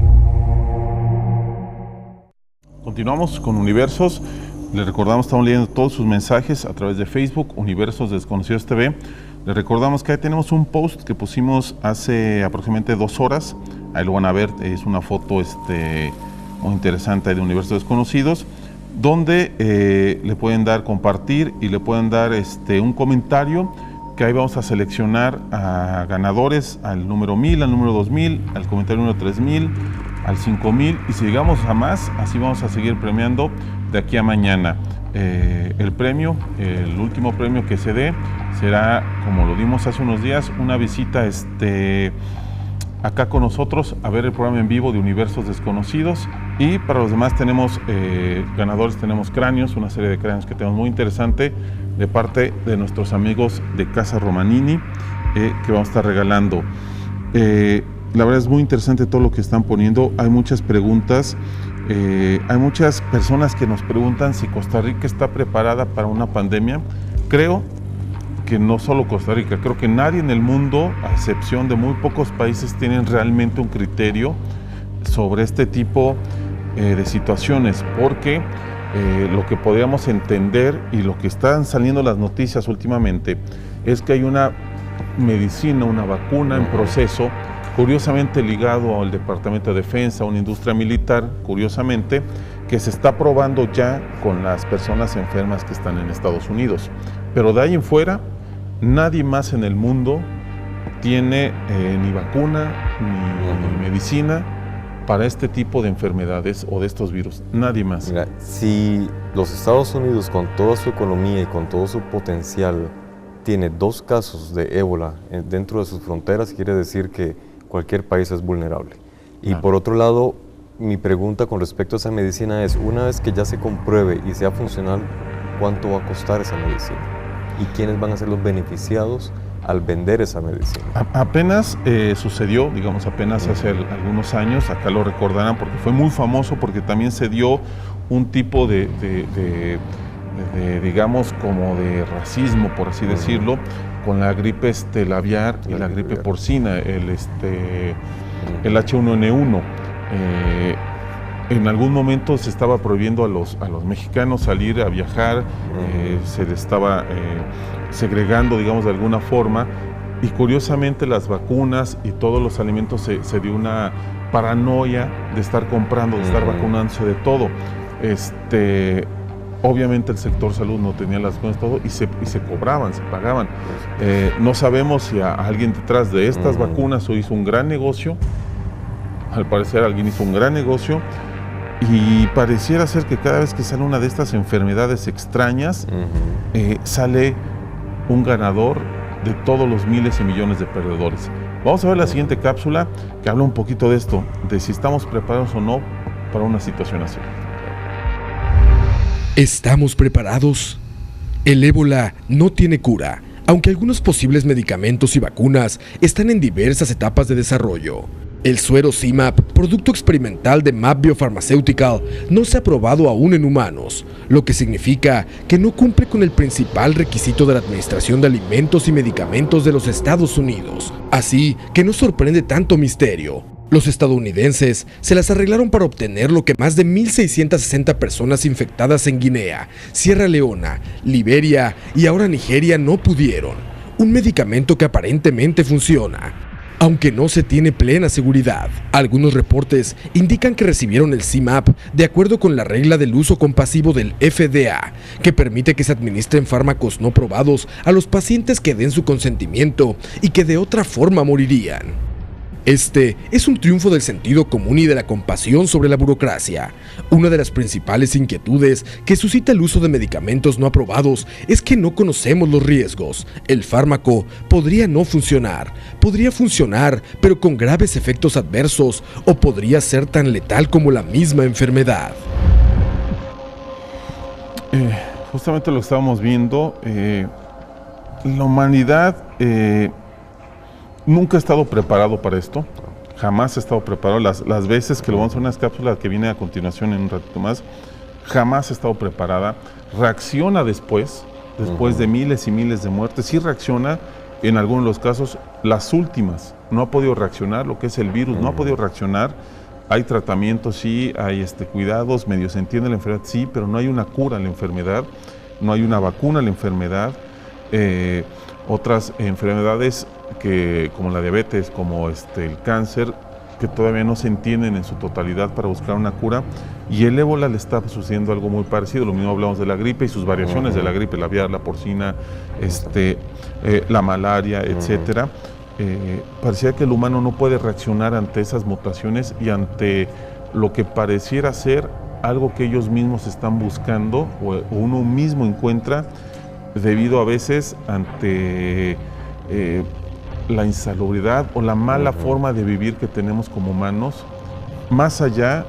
Continuamos con Universos. Les recordamos, estamos leyendo todos sus mensajes a través de Facebook, Universos Desconocidos TV. Les recordamos que ahí tenemos un post que pusimos hace aproximadamente 2 horas. Ahí lo van a ver, es una foto muy interesante de Universos Desconocidos. donde le pueden dar compartir y le pueden dar un comentario, que ahí vamos a seleccionar a ganadores al número 1000, al número 2000, al comentario número 3000, al 5000, y si llegamos a más, así vamos a seguir premiando de aquí a mañana. El premio, el último premio que se dé, será, como lo dimos hace unos días, una visita acá con nosotros a ver el programa en vivo de Universos Desconocidos. Y para los demás tenemos ganadores, tenemos cráneos, una serie de cráneos que tenemos muy interesante de parte de nuestros amigos de Casa Romanini, que vamos a estar regalando. La verdad es muy interesante todo lo que están poniendo. Hay muchas preguntas, hay muchas personas que nos preguntan si Costa Rica está preparada para una pandemia. Creo que no solo Costa Rica, creo que nadie en el mundo, a excepción de muy pocos países, tienen realmente un criterio sobre este tipo de situaciones, porque lo que podríamos entender y lo que están saliendo las noticias últimamente es que hay una medicina, una vacuna en proceso, curiosamente ligado al Departamento de Defensa, a una industria militar, curiosamente, que se está probando ya con las personas enfermas que están en Estados Unidos. Pero de ahí en fuera, nadie más en el mundo tiene ni vacuna ni medicina para este tipo de enfermedades o de estos virus. Nadie más. Mira, si los Estados Unidos, con toda su economía y con todo su potencial, tiene 2 casos de ébola dentro de sus fronteras, quiere decir que cualquier país es vulnerable. Y por otro lado, mi pregunta con respecto a esa medicina es, una vez que ya se compruebe y sea funcional, ¿cuánto va a costar esa medicina? ¿Y quiénes van a ser los beneficiados al vender esa medicina? Apenas sucedió, digamos, apenas hace algunos años, acá lo recordarán porque fue muy famoso, porque también se dio un tipo de digamos, como de racismo, por así decirlo, con la gripe labial y la gripe porcina, el H1N1. En algún momento se estaba prohibiendo a los mexicanos salir a viajar, se les estaba segregando, digamos, de alguna forma, y curiosamente las vacunas y todos los alimentos se dio una paranoia de estar comprando, de estar vacunándose de todo. Obviamente el sector salud no tenía las vacunas, todo, y se cobraban, se pagaban. No sabemos si a alguien detrás de estas vacunas hizo un gran negocio. Al parecer alguien hizo un gran negocio, y pareciera ser que cada vez que sale una de estas enfermedades extrañas, sale un ganador de todos los miles y millones de perdedores. Vamos a ver la siguiente cápsula, que habla un poquito de esto, de si estamos preparados o no para una situación así. ¿Estamos preparados? El ébola no tiene cura, aunque algunos posibles medicamentos y vacunas están en diversas etapas de desarrollo. El suero CIMAP, producto experimental de MAP Biopharmaceutical, no se ha probado aún en humanos, lo que significa que no cumple con el principal requisito de la Administración de Alimentos y Medicamentos de los Estados Unidos. Así que no sorprende tanto misterio. Los estadounidenses se las arreglaron para obtener lo que más de 1.660 personas infectadas en Guinea, Sierra Leona, Liberia y ahora Nigeria no pudieron. Un medicamento que aparentemente funciona, aunque no se tiene plena seguridad. Algunos reportes indican que recibieron el CIMAP de acuerdo con la regla del uso compasivo del FDA, que permite que se administren fármacos no probados a los pacientes que den su consentimiento y que de otra forma morirían. Este es un triunfo del sentido común y de la compasión sobre la burocracia. Una de las principales inquietudes que suscita el uso de medicamentos no aprobados es que no conocemos los riesgos. El fármaco podría no funcionar, podría funcionar pero con graves efectos adversos, o podría ser tan letal como la misma enfermedad. Justamente lo que estábamos viendo, la humanidad nunca ha estado preparado para esto, jamás ha estado preparado. Las veces que lo vamos a ver en unas cápsulas que viene a continuación en un ratito más, jamás ha estado preparada. Reacciona después de miles y miles de muertes, sí reacciona en algunos de los casos. Las últimas no ha podido reaccionar, lo que es el virus no ha podido reaccionar. Hay tratamientos, sí, hay cuidados, medio se entiende la enfermedad, sí, pero no hay una cura a la enfermedad, no hay una vacuna a la enfermedad. Otras enfermedades como la diabetes, como el cáncer, que todavía no se entienden en su totalidad para buscar una cura, y el ébola le está sucediendo algo muy parecido. Lo mismo hablamos de la gripe y sus variaciones de la gripe, la aviar, la porcina, la malaria, etcétera. Parecía que el humano no puede reaccionar ante esas mutaciones y ante lo que pareciera ser algo que ellos mismos están buscando o uno mismo encuentra debido a veces ante la insalubridad o la mala forma de vivir que tenemos como humanos, más allá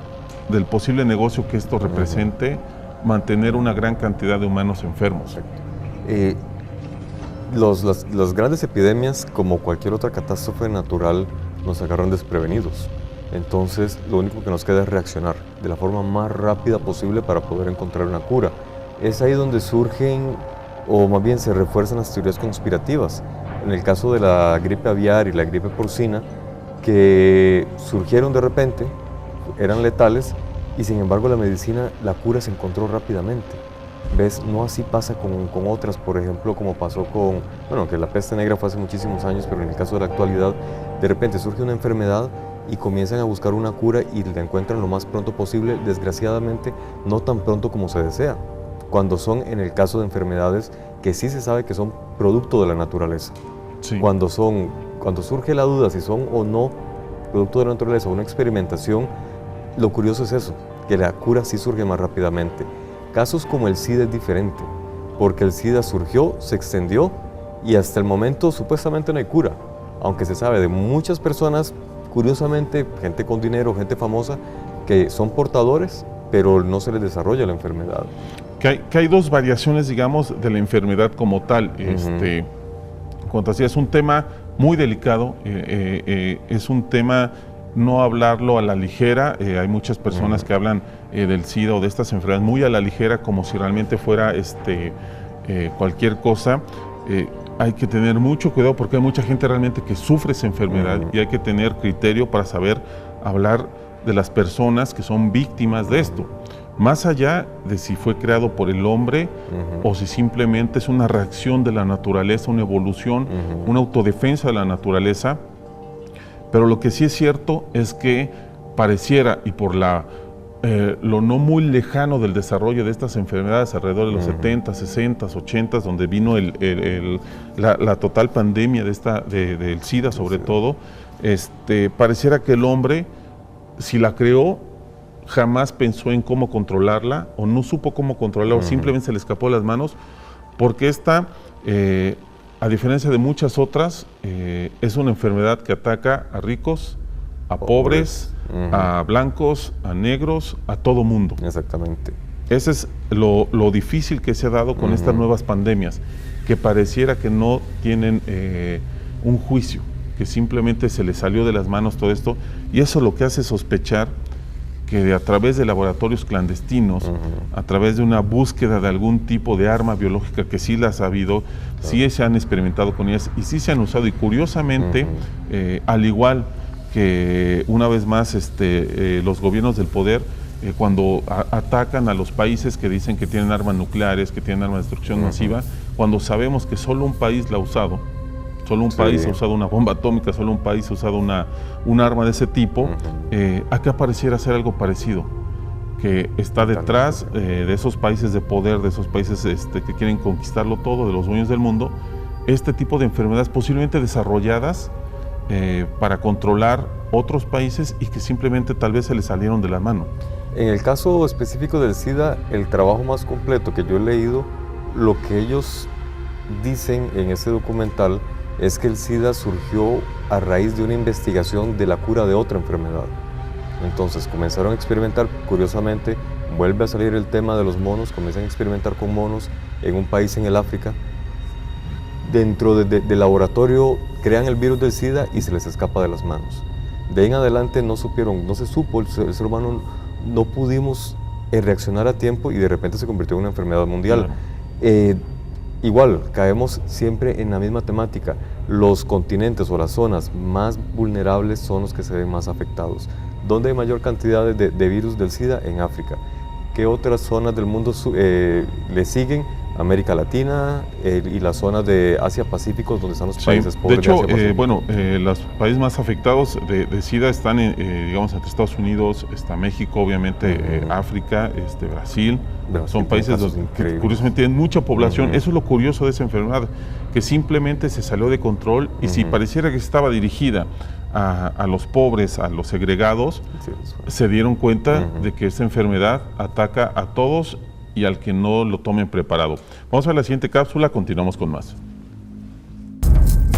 del posible negocio que esto represente, mantener una gran cantidad de humanos enfermos. Las grandes epidemias, como cualquier otra catástrofe natural, nos agarran desprevenidos. Entonces, lo único que nos queda es reaccionar de la forma más rápida posible para poder encontrar una cura. Es ahí donde surgen, o más bien se refuerzan las teorías conspirativas. En el caso de la gripe aviar y la gripe porcina, que surgieron de repente, eran letales, y sin embargo la medicina, la cura se encontró rápidamente. ¿Ves? No así pasa con otras, por ejemplo, como pasó con, bueno, que la peste negra fue hace muchísimos años, pero en el caso de la actualidad, de repente surge una enfermedad y comienzan a buscar una cura y la encuentran lo más pronto posible, desgraciadamente no tan pronto como se desea, cuando son, en el caso de enfermedades que sí se sabe que son producto de la naturaleza. Sí. Cuando surge la duda si son o no producto de la naturaleza o una experimentación, lo curioso es eso, que la cura sí surge más rápidamente. Casos como el SIDA es diferente, porque el SIDA surgió, se extendió y hasta el momento supuestamente no hay cura, aunque se sabe de muchas personas, curiosamente, gente con dinero, gente famosa, que son portadores, pero no se les desarrolla la enfermedad. Que hay dos variaciones, digamos, de la enfermedad como tal. Como te decía, es un tema muy delicado, es un tema no hablarlo a la ligera. Hay muchas personas que hablan del SIDA o de estas enfermedades muy a la ligera, como si realmente fuera cualquier cosa. Hay que tener mucho cuidado porque hay mucha gente realmente que sufre esa enfermedad y hay que tener criterio para saber hablar de las personas que son víctimas de esto. Más allá de si fue creado por el hombre o si simplemente es una reacción de la naturaleza, una evolución, una autodefensa de la naturaleza. Pero lo que sí es cierto es que pareciera, y por lo no muy lejano del desarrollo de estas enfermedades, alrededor de los 70, 60, 80, donde vino la total pandemia del SIDA sobre todo, pareciera que el hombre, si la creó, jamás pensó en cómo controlarla, o no supo cómo controlarla, o simplemente se le escapó de las manos, porque esta, a diferencia de muchas otras, es una enfermedad que ataca a ricos, a pobres, a blancos, a negros, a todo mundo. Exactamente. Ese es lo difícil que se ha dado con estas nuevas pandemias, que pareciera que no tienen un juicio, que simplemente se les salió de las manos todo esto, y eso lo que hace sospechar que a través de laboratorios clandestinos, a través de una búsqueda de algún tipo de arma biológica, que sí las ha habido, sí se han experimentado con ellas y sí se han usado, y curiosamente, al igual que una vez más los gobiernos del poder, cuando atacan a los países que dicen que tienen armas nucleares, que tienen armas de destrucción masiva, cuando sabemos que solo un país la ha usado, solo un país ha usado una bomba atómica, solo un país ha usado un arma de ese tipo, acá pareciera ser algo parecido, que está detrás de esos países de poder, de esos países que quieren conquistarlo todo, de los dueños del mundo, este tipo de enfermedades posiblemente desarrolladas para controlar otros países y que simplemente tal vez se les salieron de la mano. En el caso específico del SIDA, el trabajo más completo que yo he leído, lo que ellos dicen en ese documental es que el SIDA surgió a raíz de una investigación de la cura de otra enfermedad. Entonces comenzaron a experimentar, curiosamente, vuelve a salir el tema de los monos, comienzan a experimentar con monos en un país en el África. Dentro del laboratorio crean el virus del SIDA y se les escapa de las manos. De ahí en adelante no se supo, el ser humano no pudimos reaccionar a tiempo y de repente se convirtió en una enfermedad mundial. Igual, caemos siempre en la misma temática. Los continentes o las zonas más vulnerables son los que se ven más afectados. ¿Dónde hay mayor cantidad de virus del SIDA? En África. ¿Qué otras zonas del mundo le siguen? América Latina y las zonas de Asia-Pacífico, donde están los países pobres. De hecho, de Asia-Pacífico. los países más afectados de SIDA están, digamos, entre Estados Unidos, está México, obviamente, África, Brasil. Son países que curiosamente tienen mucha población. Eso es lo curioso de esa enfermedad, que simplemente se salió de control y si pareciera que estaba dirigida a los pobres, a los segregados, se dieron cuenta de que esta enfermedad ataca a todos y al que no lo tomen preparado. Vamos a la siguiente cápsula, continuamos con más.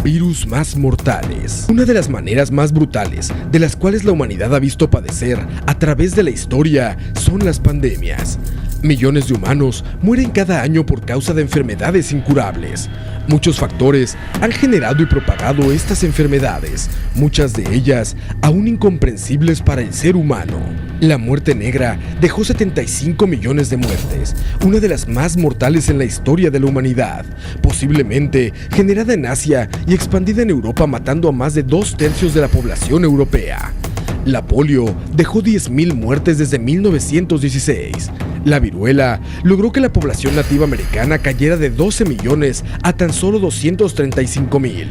Virus más mortales. Una de las maneras más brutales de las cuales la humanidad ha visto padecer a través de la historia son las pandemias. Millones de humanos mueren cada año por causa de enfermedades incurables. Muchos factores han generado y propagado estas enfermedades, muchas de ellas aún incomprensibles para el ser humano. La muerte negra dejó 75 millones de muertes, una de las más mortales en la historia de la humanidad, posiblemente generada en Asia y expandida en Europa, matando a más de 2/3 de la población europea. La polio dejó 10.000 muertes desde 1916. La viruela logró que la población nativa americana cayera de 12 millones a tan solo 235.000.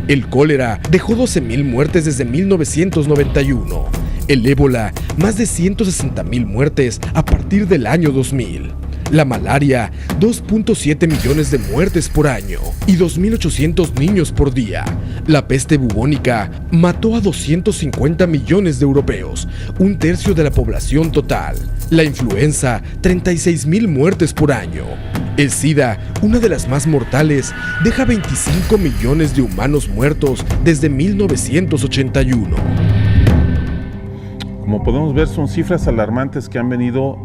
El cólera dejó 12.000 muertes desde 1991. El ébola, más de 160.000 muertes a partir del año 2000. La malaria, 2.7 millones de muertes por año y 2.800 niños por día. La peste bubónica mató a 250 millones de europeos, 1/3 de la población total. La influenza, 36.000 muertes por año. El SIDA, una de las más mortales, deja 25 millones de humanos muertos desde 1981. Como podemos ver, son cifras alarmantes que han venido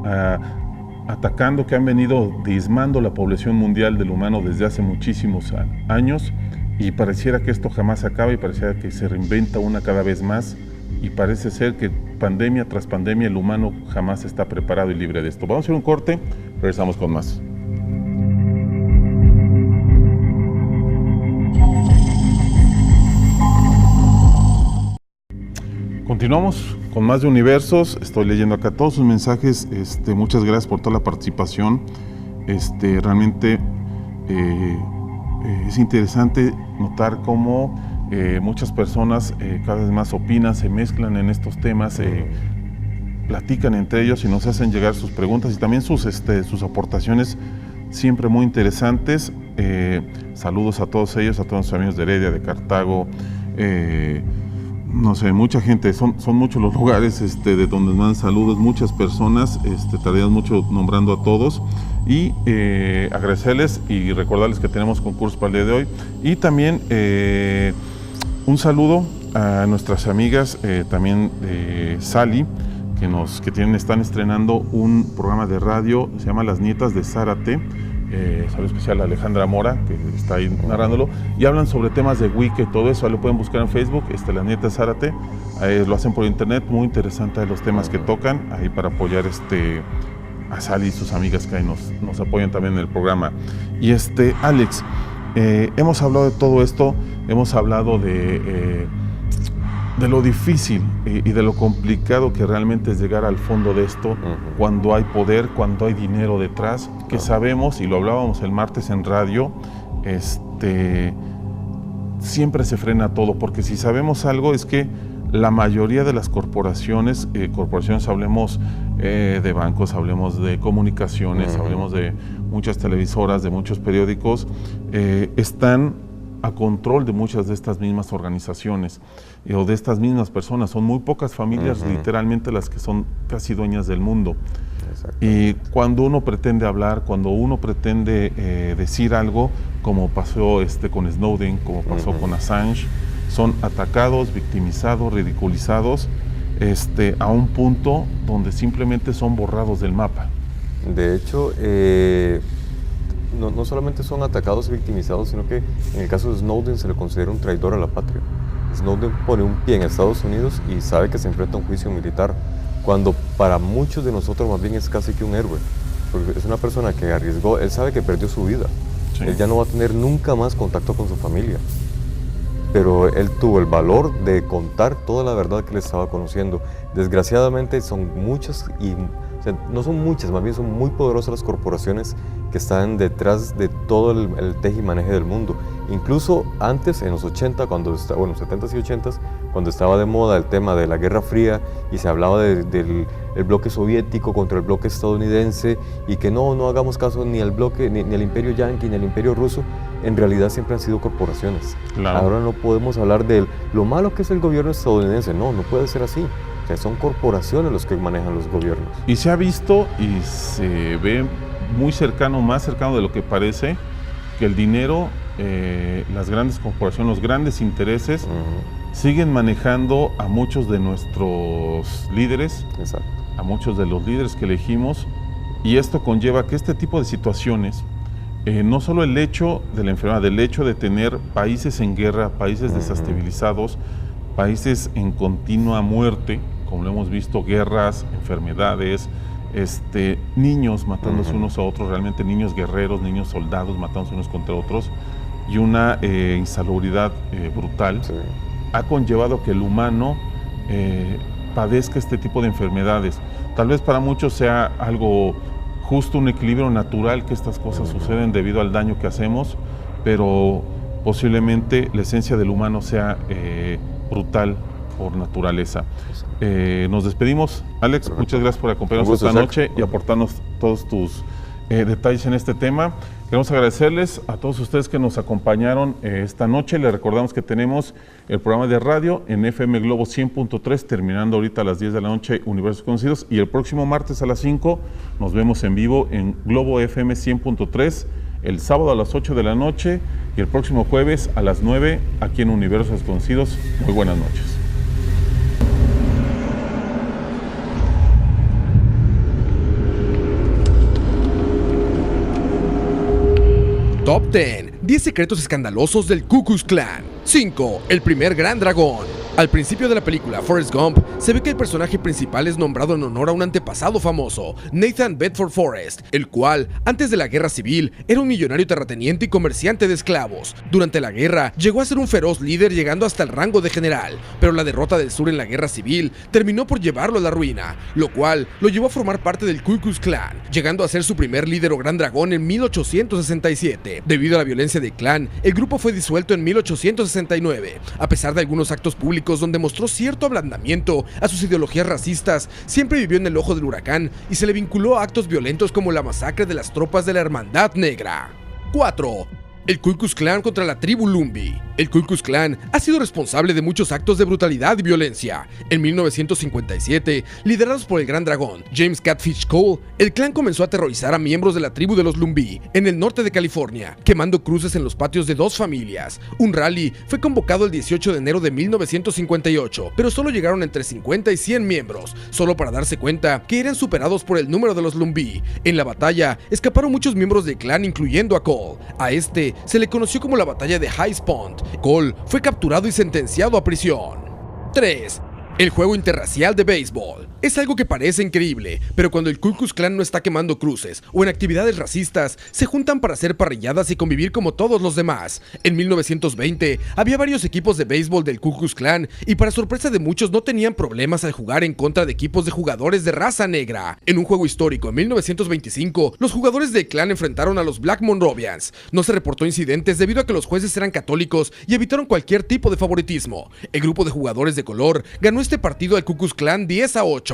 atacando, que han venido diezmando la población mundial del humano desde hace muchísimos años, y pareciera que esto jamás acaba y pareciera que se reinventa una cada vez más, y parece ser que pandemia tras pandemia el humano jamás está preparado y libre de esto. Vamos a hacer un corte, regresamos con más. Continuamos con más de Universos. Estoy leyendo acá todos sus mensajes. Muchas gracias por toda la participación. Realmente es interesante notar cómo muchas personas cada vez más opinan, se mezclan en estos temas, platican entre ellos y nos hacen llegar sus preguntas y también sus aportaciones siempre muy interesantes. Saludos a todos ellos, a todos los amigos de Heredia, de Cartago, no sé, mucha gente, son muchos los lugares de donde nos mandan saludos, muchas personas, tardaríamos mucho nombrando a todos, y agradecerles y recordarles que tenemos concurso para el día de hoy, y también un saludo a nuestras amigas también de Sally, que están estrenando un programa de radio, se llama Las Nietas de Zárate. Saludo especial a Alejandra Mora, que está ahí narrándolo, y hablan sobre temas de Wicca y todo eso. Ahí lo pueden buscar en Facebook, Las Nietas de Zárate, lo hacen por internet, muy interesante los temas que tocan, ahí para apoyar a Sally y sus amigas que ahí nos apoyan también en el programa. Y Alex, hemos hablado de todo esto, hemos hablado de lo difícil y de lo complicado que realmente es llegar al fondo de esto, cuando hay poder, cuando hay dinero detrás, que sabemos, y lo hablábamos el martes en radio, siempre se frena todo, porque si sabemos algo es que la mayoría de las corporaciones, hablemos de bancos, hablemos de comunicaciones, hablemos de muchas televisoras, de muchos periódicos, están a control de muchas de estas mismas organizaciones o de estas mismas personas. Son muy pocas familias, literalmente, las que son casi dueñas del mundo. Y cuando uno pretende hablar, cuando uno pretende decir algo, como pasó con Snowden, como pasó con Assange, son atacados, victimizados, ridiculizados, a un punto donde simplemente son borrados del mapa. De hecho, no solamente son atacados y victimizados, sino que en el caso de Snowden se le considera un traidor a la patria. Snowden pone un pie en Estados Unidos y sabe que se enfrenta a un juicio militar, cuando para muchos de nosotros más bien es casi que un héroe, porque es una persona que arriesgó, él sabe que perdió su vida, él ya no va a tener nunca más contacto con su familia, pero él tuvo el valor de contar toda la verdad que le estaba conociendo. Desgraciadamente son muchas y O sea, no son muchas, más bien son muy poderosas las corporaciones que están detrás de todo el teje y maneje del mundo. Incluso antes, en los 80, bueno, 70s y 80s, cuando estaba de moda el tema de la Guerra Fría y se hablaba del bloque soviético contra el bloque estadounidense y que no hagamos caso ni al bloque, ni al imperio yanqui, ni al imperio ruso, en realidad siempre han sido corporaciones. Claro. Ahora no podemos hablar de lo malo que es el gobierno estadounidense, no puede ser así. O sea, son corporaciones los que manejan los gobiernos. Y se ha visto y se ve muy cercano, más cercano de lo que parece, que el dinero, las grandes corporaciones, los grandes intereses, siguen manejando a muchos de nuestros líderes, Exacto. a muchos de los líderes que elegimos, y esto conlleva que este tipo de situaciones, no solo el hecho de la enfermedad, el hecho de tener países en guerra, países desestabilizados, países en continua muerte, como lo hemos visto, guerras, enfermedades, niños matándose unos a otros, realmente niños guerreros, niños soldados matándose unos contra otros, y una insalubridad brutal, Sí. ha conllevado que el humano padezca este tipo de enfermedades. Tal vez para muchos sea algo justo, un equilibrio natural que estas cosas suceden debido al daño que hacemos, pero posiblemente la esencia del humano sea brutal por naturaleza. Nos despedimos. Alex, Perfecto. muchas gracias por acompañarnos esta noche y aportarnos todos tus detalles en este tema. Queremos agradecerles a todos ustedes que nos acompañaron esta noche. Les recordamos que tenemos el programa de radio en FM Globo 100.3, terminando ahorita a las 10 de la noche, Universos Conocidos, y el próximo martes a las 5 nos vemos en vivo en Globo FM 100.3, el sábado a las 8 de la noche y el próximo jueves a las 9 aquí en Universos Desconocidos. Muy buenas noches. Top 10. 10 secretos escandalosos del Ku Klux Klan. 5. El primer gran dragón. Al principio de la película Forrest Gump, se ve que el personaje principal es nombrado en honor a un antepasado famoso, Nathan Bedford Forrest, el cual, antes de la guerra civil, era un millonario terrateniente y comerciante de esclavos. Durante la guerra, llegó a ser un feroz líder llegando hasta el rango de general, pero la derrota del sur en la guerra civil terminó por llevarlo a la ruina, lo cual lo llevó a formar parte del Ku Klux Klan, llegando a ser su primer líder o gran dragón en 1867. Debido a la violencia del clan, el grupo fue disuelto en 1869, a pesar de algunos actos públicos donde mostró cierto ablandamiento a sus ideologías racistas. Siempre vivió en el ojo del huracán y se le vinculó a actos violentos como la masacre de las tropas de la Hermandad Negra. 4. El Ku Klux Klan contra la tribu Lumbee. El Ku Klux Klan ha sido responsable de muchos actos de brutalidad y violencia. En 1957, liderados por el Gran Dragón, James Catfish Cole, el clan comenzó a aterrorizar a miembros de la tribu de los Lumbee en el norte de California, quemando cruces en los patios de 2 familias. Un rally fue convocado el 18 de enero de 1958, pero solo llegaron entre 50 y 100 miembros, solo para darse cuenta que eran superados por el número de los Lumbee. En la batalla, escaparon muchos miembros del clan, incluyendo a Cole. A este se le conoció como la batalla de High Pond. Cole fue capturado y sentenciado a prisión. 3. El juego interracial de béisbol. Es algo que parece increíble, pero cuando el Ku Klux Klan no está quemando cruces o en actividades racistas, se juntan para hacer parrilladas y convivir como todos los demás. En 1920, había varios equipos de béisbol del Ku Klux Klan y para sorpresa de muchos no tenían problemas al jugar en contra de equipos de jugadores de raza negra. En un juego histórico en 1925, los jugadores del clan enfrentaron a los Black Monrovians. No se reportó incidentes debido a que los jueces eran católicos y evitaron cualquier tipo de favoritismo. El grupo de jugadores de color ganó este partido al Ku Klux Klan 10-8.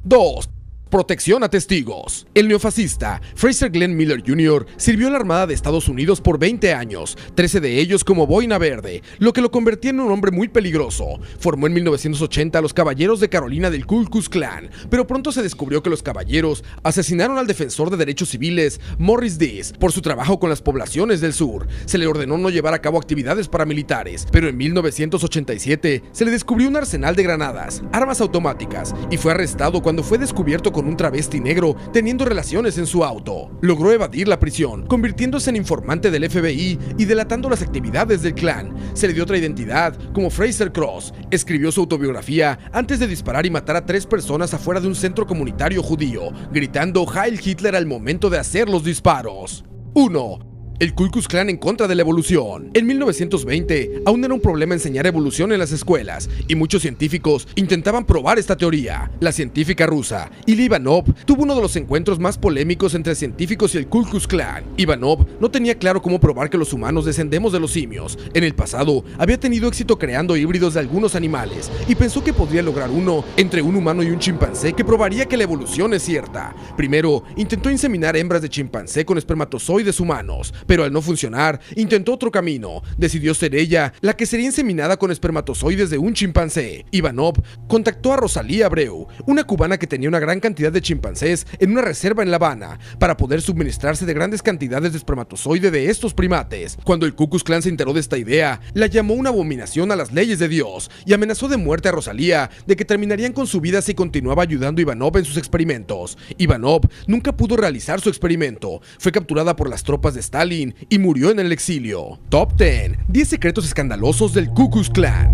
2. Protección a testigos. El neofascista Fraser Glenn Miller Jr. sirvió en la Armada de Estados Unidos por 20 años, 13 de ellos como boina verde, lo que lo convertía en un hombre muy peligroso. Formó en 1980 a los Caballeros de Carolina del Ku Klux Klan, pero pronto se descubrió que los caballeros asesinaron al defensor de derechos civiles Morris Dees por su trabajo con las poblaciones del sur. Se le ordenó no llevar a cabo actividades paramilitares, pero en 1987 se le descubrió un arsenal de granadas, armas automáticas, y fue arrestado cuando fue descubierto con un travesti negro teniendo relaciones en su auto. Logró evadir la prisión, convirtiéndose en informante del FBI y delatando las actividades del clan. Se le dio otra identidad como Fraser Cross. Escribió su autobiografía antes de disparar y matar a 3 personas afuera de un centro comunitario judío, gritando Heil Hitler al momento de hacer los disparos. 1. El Ku Klux Klan en contra de la evolución. En 1920, aún era un problema enseñar evolución en las escuelas, y muchos científicos intentaban probar esta teoría. La científica rusa Ilya Ivanov tuvo uno de los encuentros más polémicos entre científicos y el Ku Klux Klan. Ivanov no tenía claro cómo probar que los humanos descendemos de los simios. En el pasado, había tenido éxito creando híbridos de algunos animales, y pensó que podría lograr uno entre un humano y un chimpancé que probaría que la evolución es cierta. Primero, intentó inseminar hembras de chimpancé con espermatozoides humanos, pero al no funcionar, intentó otro camino. Decidió ser ella la que sería inseminada con espermatozoides de un chimpancé. Ivanov contactó a Rosalía Abreu, una cubana que tenía una gran cantidad de chimpancés en una reserva en La Habana, para poder suministrarse de grandes cantidades de espermatozoide de estos primates. Cuando el Ku Klux Klan se enteró de esta idea, la llamó una abominación a las leyes de Dios y amenazó de muerte a Rosalía, de que terminarían con su vida si continuaba ayudando a Ivanov en sus experimentos. Ivanov nunca pudo realizar su experimento, fue capturada por las tropas de Stalin y murió en el exilio. Top 10 secretos escandalosos del Ku Klux Klan.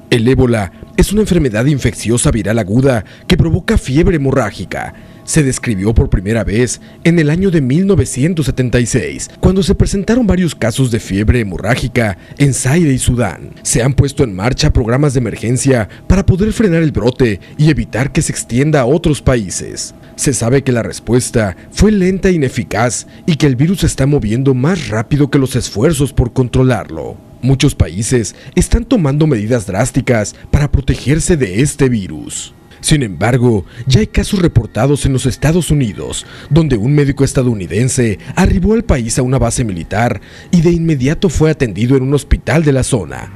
El ébola es una enfermedad infecciosa viral aguda que provoca fiebre hemorrágica. Se describió por primera vez en el año de 1976, cuando se presentaron varios casos de fiebre hemorrágica en Zaire y Sudán. Se han puesto en marcha programas de emergencia para poder frenar el brote y evitar que se extienda a otros países. Se sabe que la respuesta fue lenta e ineficaz y que el virus se está moviendo más rápido que los esfuerzos por controlarlo. Muchos países están tomando medidas drásticas para protegerse de este virus. Sin embargo, ya hay casos reportados en los Estados Unidos, donde un médico estadounidense arribó al país a una base militar y de inmediato fue atendido en un hospital de la zona.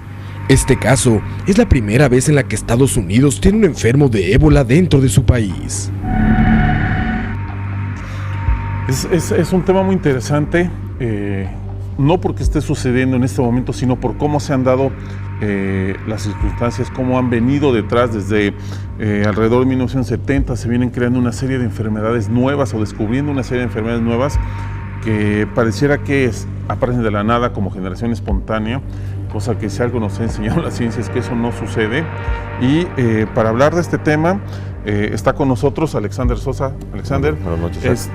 Este caso es la primera vez en la que Estados Unidos tiene un enfermo de ébola dentro de su país. Es un tema muy interesante, no porque esté sucediendo en este momento, sino por cómo se han dado las circunstancias, cómo han venido detrás desde alrededor de 1970. Se vienen creando una serie de enfermedades nuevas o descubriendo una serie de enfermedades nuevas que pareciera que aparecen de la nada como generación espontánea, cosa que si algo nos ha enseñado la ciencia es que eso no sucede. Y para hablar de este tema está con nosotros Alexander Sosa. Alexander, buenas noches.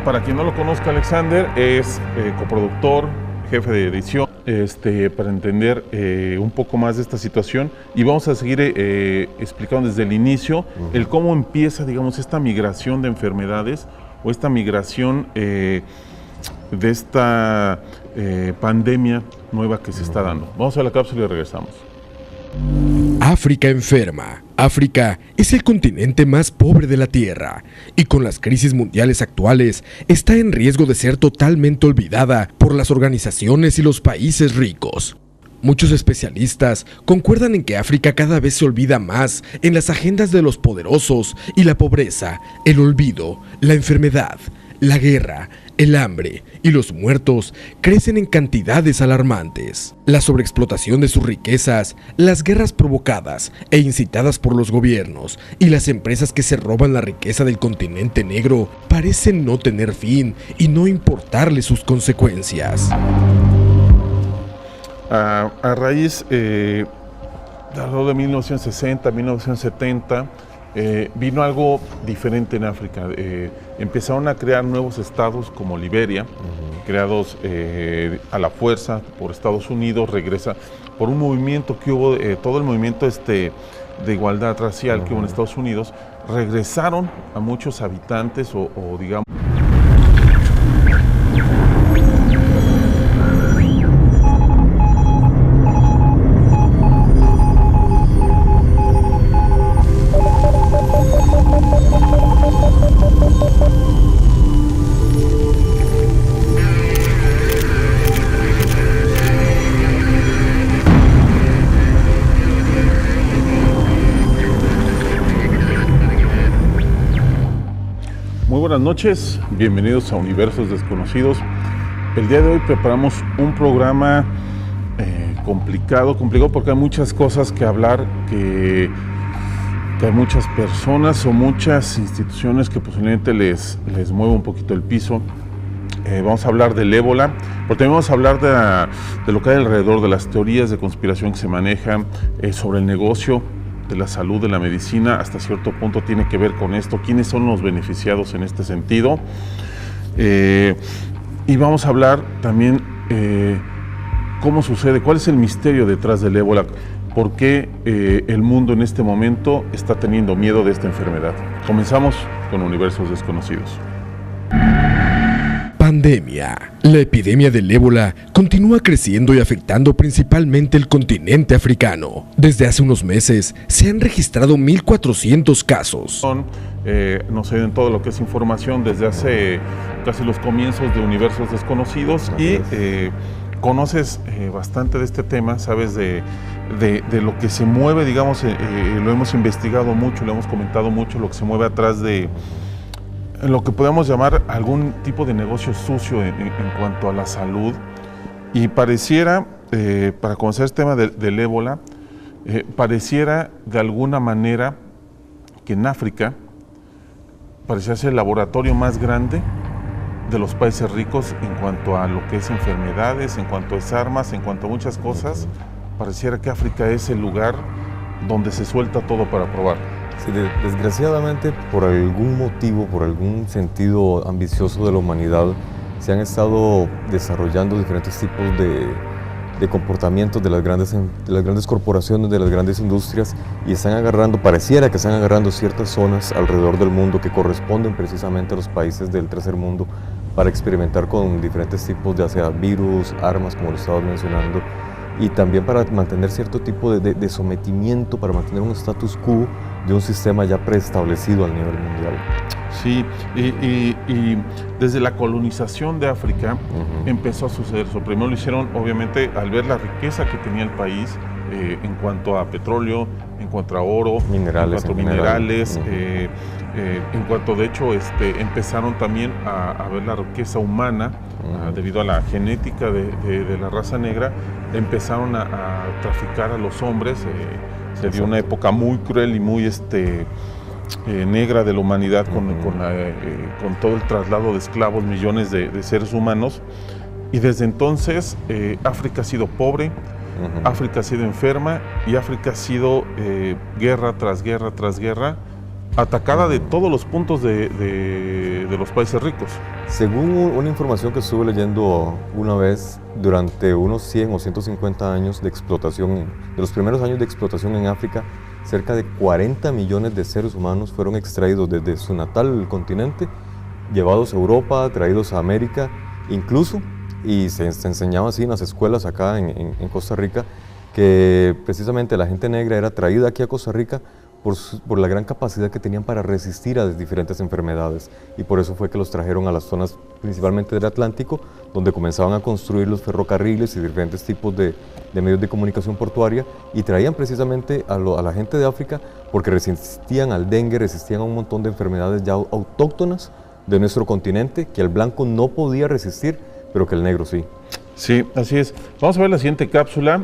Para quien no lo conozca, Alexander es coproductor, jefe de edición, para entender un poco más de esta situación, y vamos a seguir explicando desde el inicio el cómo empieza, digamos, esta migración de enfermedades o esta migración de esta pandemia nueva que se está dando. Vamos a la cápsula y regresamos. África enferma. África es el continente más pobre de la Tierra y con las crisis mundiales actuales está en riesgo de ser totalmente olvidada por las organizaciones y los países ricos. Muchos especialistas concuerdan en que África cada vez se olvida más en las agendas de los poderosos y la pobreza, el olvido, la enfermedad, la guerra, el hambre y los muertos crecen en cantidades alarmantes. La sobreexplotación de sus riquezas, las guerras provocadas e incitadas por los gobiernos y las empresas que se roban la riqueza del continente negro parecen no tener fin y no importarle sus consecuencias. A raíz de alrededor de 1960, 1970, vino algo diferente en África. Empezaron a crear nuevos estados como Liberia, creados a la fuerza por Estados Unidos, regresa por un movimiento que hubo, todo el movimiento de igualdad racial que hubo en Estados Unidos, regresaron a muchos habitantes o digamos... Buenas noches, bienvenidos a Universos Desconocidos. El día de hoy preparamos un programa complicado porque hay muchas cosas que hablar, que hay muchas personas o muchas instituciones que posiblemente les mueva un poquito el piso. Vamos a hablar del ébola, pero también vamos a hablar de lo que hay alrededor, de las teorías de conspiración que se manejan, sobre el negocio de la salud, de la medicina. Hasta cierto punto tiene que ver con esto, quiénes son los beneficiados en este sentido. Y vamos a hablar también cómo sucede, cuál es el misterio detrás del ébola, por qué el mundo en este momento está teniendo miedo de esta enfermedad. Comenzamos con Universos Desconocidos. Pandemia. La epidemia del ébola continúa creciendo y afectando principalmente el continente africano. Desde hace unos meses se han registrado 1.400 casos. Nos ayudan todo lo que es información desde hace casi los comienzos de Universos Desconocidos y conoces bastante de este tema, sabes de lo que se mueve, digamos, lo hemos investigado mucho, lo hemos comentado mucho, lo que se mueve atrás de lo que podemos llamar algún tipo de negocio sucio en cuanto a la salud. Y pareciera, para conocer el tema del ébola, pareciera de alguna manera que en África parecía ser el laboratorio más grande de los países ricos en cuanto a lo que es enfermedades, en cuanto a armas, en cuanto a muchas cosas. Pareciera que África es el lugar donde se suelta todo para probar. Sí, desgraciadamente, por algún motivo, por algún sentido ambicioso de la humanidad, se han estado desarrollando diferentes tipos de comportamientos de las grandes corporaciones, de las grandes industrias, y están agarrando, pareciera que están agarrando ciertas zonas alrededor del mundo que corresponden precisamente a los países del tercer mundo para experimentar con diferentes tipos de virus, armas, como lo estabas mencionando, y también para mantener cierto tipo de sometimiento, para mantener un status quo de un sistema ya preestablecido a nivel mundial. Sí, y desde la colonización de África empezó a suceder eso. Primero lo hicieron, obviamente, al ver la riqueza que tenía el país en cuanto a petróleo, en cuanto a oro, minerales, en cuanto, de hecho, empezaron también a ver la riqueza humana debido a la genética de la raza negra. Empezaron a traficar a los hombres. Se dio una época muy cruel y muy negra de la humanidad con todo el traslado de esclavos, millones de seres humanos. Y desde entonces África ha sido pobre, África ha sido enferma y África ha sido guerra tras guerra tras guerra, atacada de todos los puntos de los países ricos. Según una información que estuve leyendo una vez, durante unos 100 o 150 años de explotación, de los primeros años de explotación en África, cerca de 40 millones de seres humanos fueron extraídos desde su natal continente, llevados a Europa, traídos a América, incluso, y se enseñaba así en las escuelas acá en Costa Rica, que precisamente la gente negra era traída aquí a Costa Rica por la gran capacidad que tenían para resistir a diferentes enfermedades, y por eso fue que los trajeron a las zonas principalmente del Atlántico, donde comenzaban a construir los ferrocarriles y diferentes tipos de medios de comunicación portuaria, y traían precisamente a la gente de África porque resistían al dengue, resistían a un montón de enfermedades ya autóctonas de nuestro continente que el blanco no podía resistir, pero que el negro sí. Sí, así es. Vamos a ver la siguiente cápsula